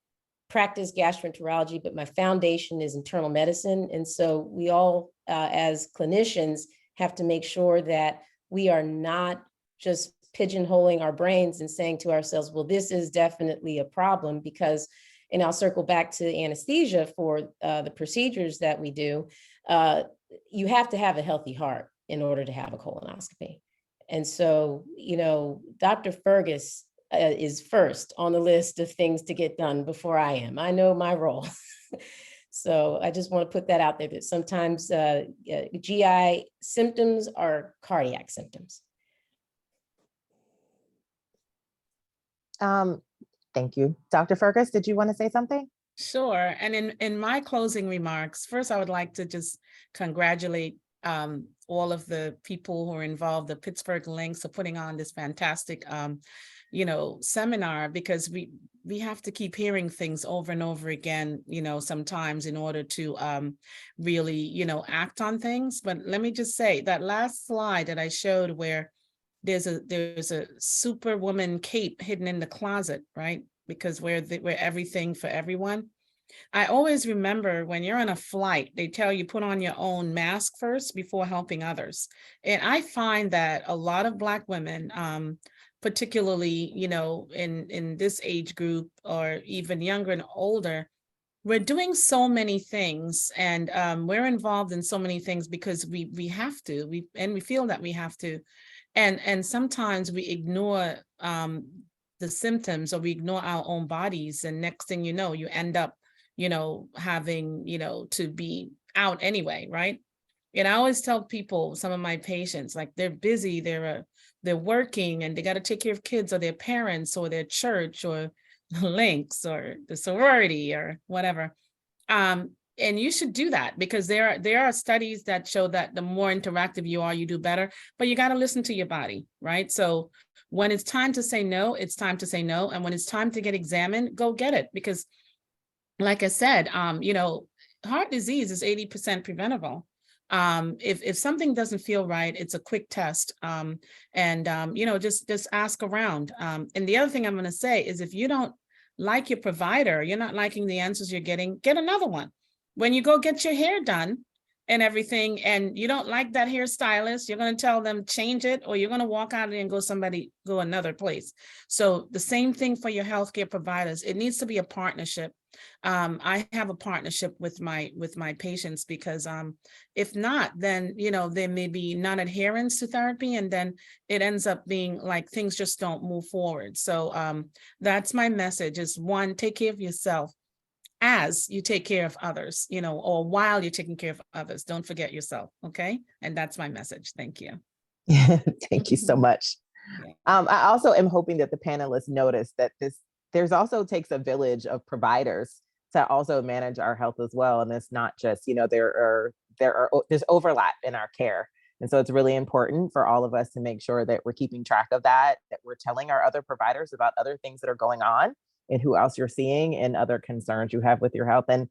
practice gastroenterology, but my foundation is internal medicine. And so we all, as clinicians, have to make sure that we are not just pigeonholing our brains and saying to ourselves, well, this is definitely a problem, because, and I'll circle back to anesthesia for the procedures that we do, you have to have a healthy heart in order to have a colonoscopy. And so, Dr. Fergus is first on the list of things to get done before I am. I know my role. So I just want to put that out there, that sometimes GI symptoms are cardiac symptoms. Thank you. Dr. Fergus, did you want to say something? Sure. And in my closing remarks, first, I would like to just congratulate all of the people who are involved, the Pittsburgh Links, for putting on this fantastic, seminar, because we have to keep hearing things over and over again, sometimes in order to really, act on things. But let me just say that last slide that I showed, where there's a superwoman cape hidden in the closet, right? Because we're everything for everyone. I always remember when you're on a flight, they tell you put on your own mask first before helping others. And I find that a lot of Black women, particularly, in this age group, or even younger and older, we're doing so many things, and we're involved in so many things because we have to, we feel that we have to. And sometimes we ignore the symptoms, or we ignore our own bodies. And next thing you know, you end up, having, to be out anyway, right? And I always tell people, some of my patients, like, they're busy, they're a they're working and they got to take care of kids or their parents or their church or the links or the sorority or whatever. And you should do that because there are studies that show that the more interactive you are, you do better, but you got to listen to your body, right? So when it's time to say no, it's time to say no. And when it's time to get examined, go get it. Because like I said, heart disease is 80% preventable. If something doesn't feel right, it's a quick test. Just ask around. And the other thing I'm going to say is if you don't like your provider, you're not liking the answers you're getting, get another one. When you go get your hair done and everything, and you don't like that hairstylist, you're going to tell them change it, or you're going to walk out and go another place. So the same thing for your healthcare providers. It needs to be a partnership. I have a partnership with my patients because if not, then there may be non-adherence to therapy, and then it ends up being like things just don't move forward. So that's my message: is one, take care of yourself as you take care of others, or while you're taking care of others. Don't forget yourself. Okay. And that's my message. Thank you. Thank you so much. Yeah. I also am hoping that the panelists notice that there's also takes a village of providers to also manage our health as well. And it's not just, there's overlap in our care. And so it's really important for all of us to make sure that we're keeping track of that we're telling our other providers about other things that are going on and who else you're seeing and other concerns you have with your health. And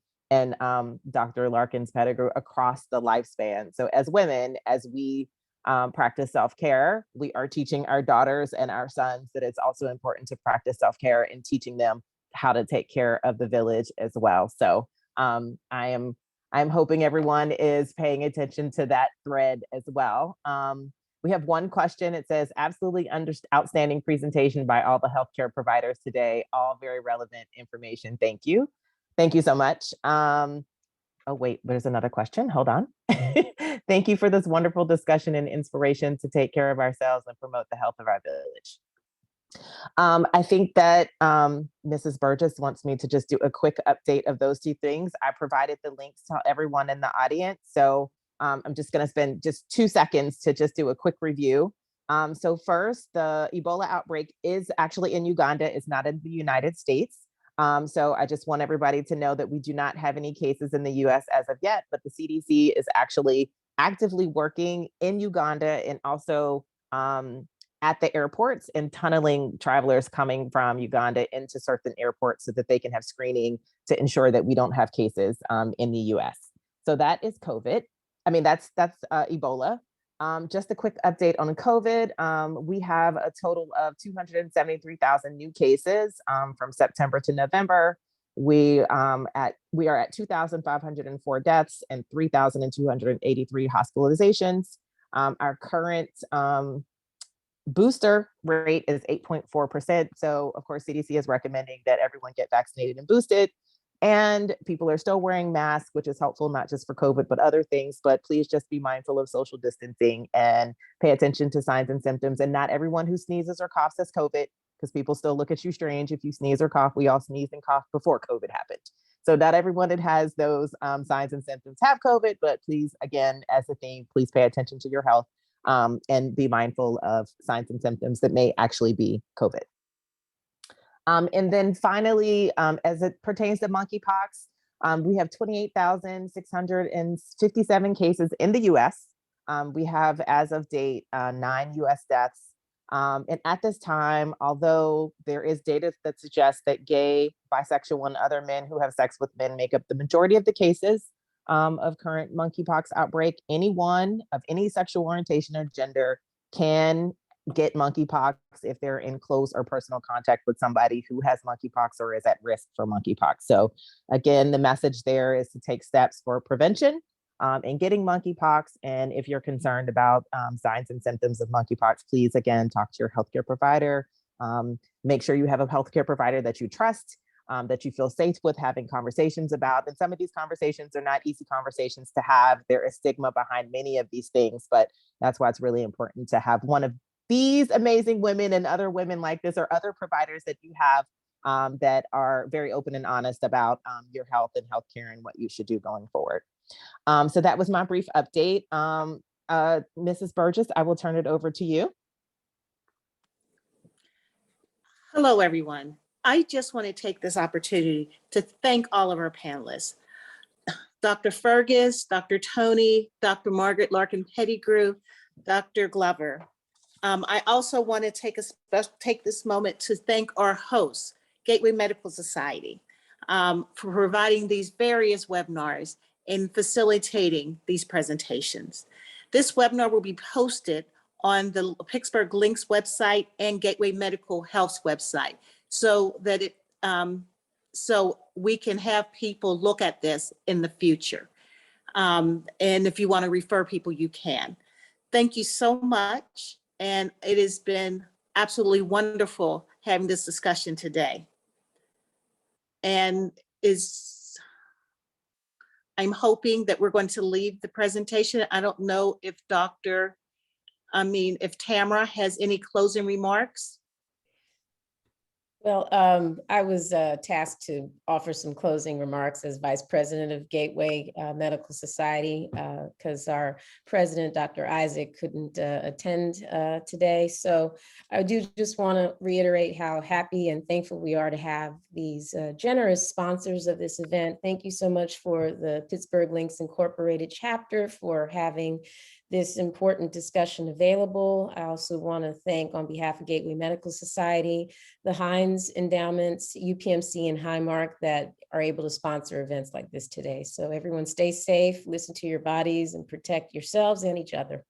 Dr. Larkin's pedigree across the lifespan. So as women, as we practice self-care, we are teaching our daughters and our sons that it's also important to practice self-care and teaching them how to take care of the village as well. So I'm hoping everyone is paying attention to that thread as well. We have one question. It says, absolutely outstanding presentation by all the healthcare providers today. All very relevant information. Thank you. Thank you so much. Oh, wait, there's another question. Hold on. Thank you for this wonderful discussion and inspiration to take care of ourselves and promote the health of our village. I think that Mrs. Burgess wants me to just do a quick update of those two things. I provided the links to everyone in the audience. So I'm just going to spend just 2 seconds to just do a quick review. So first, the Ebola outbreak is actually in Uganda. It's not in the United States. So I just want everybody to know that we do not have any cases in the US as of yet, but the CDC is actually actively working in Uganda and also at the airports and tunneling travelers coming from Uganda into certain airports so that they can have screening to ensure that we don't have cases in the US. So that is COVID. I mean, that's Ebola. Just a quick update on COVID. We have a total of 273,000 new cases from September to November. We are at 2,504 deaths and 3,283 hospitalizations. Our current booster rate is 8.4%. So of course, CDC is recommending that everyone get vaccinated and boosted. And people are still wearing masks, which is helpful, not just for COVID, but other things. But please just be mindful of social distancing and pay attention to signs and symptoms. And not everyone who sneezes or coughs has COVID, because people still look at you strange if you sneeze or cough. We all sneezed and coughed before COVID happened. So not everyone that has those signs and symptoms have COVID, but please, again, as a theme, please pay attention to your health and be mindful of signs and symptoms that may actually be COVID. And then finally, as it pertains to monkeypox, we have 28,657 cases in the US. We have, as of date, 9 US deaths. And at this time, although there is data that suggests that gay, bisexual, and other men who have sex with men make up the majority of the cases of current monkeypox outbreak, anyone of any sexual orientation or gender can get monkeypox if they're in close or personal contact with somebody who has monkeypox or is at risk for monkeypox. So again, the message there is to take steps for prevention in getting monkeypox. And if you're concerned about signs and symptoms of monkeypox, please, again, talk to your healthcare provider. Make sure you have a healthcare provider that you trust, that you feel safe with having conversations about. And some of these conversations are not easy conversations to have. There is stigma behind many of these things, but that's why it's really important to have one of these amazing women and other women like this, or other providers that you have that are very open and honest about your health and healthcare and what you should do going forward. So that was my brief update. Mrs. Burgess, I will turn it over to you. Hello, everyone. I just want to take this opportunity to thank all of our panelists, Dr. Fergus, Dr. Tony, Dr. Margaret Larkin Pettigrew, Dr. Glover. I also want to take this moment to thank our hosts, Gateway Medical Society, for providing these various webinars and facilitating these presentations. This webinar will be posted on the Pittsburgh Links website and Gateway Medical Health's website, so that so we can have people look at this in the future. And if you want to refer people, you can. Thank you so much. And it has been absolutely wonderful having this discussion today. And I'm hoping that we're going to leave the presentation. I don't know if if Tamara has any closing remarks. Well, I was tasked to offer some closing remarks as Vice President of Gateway Medical Society because our president, Dr. Isaac, couldn't attend today. So I do just want to reiterate how happy and thankful we are to have these generous sponsors of this event. Thank you so much for the Pittsburgh Links Incorporated chapter for having this important discussion available. I also want to thank, on behalf of Gateway Medical Society, the Heinz Endowments, UPMC, and Highmark that are able to sponsor events like this today. So everyone stay safe, listen to your bodies, and protect yourselves and each other.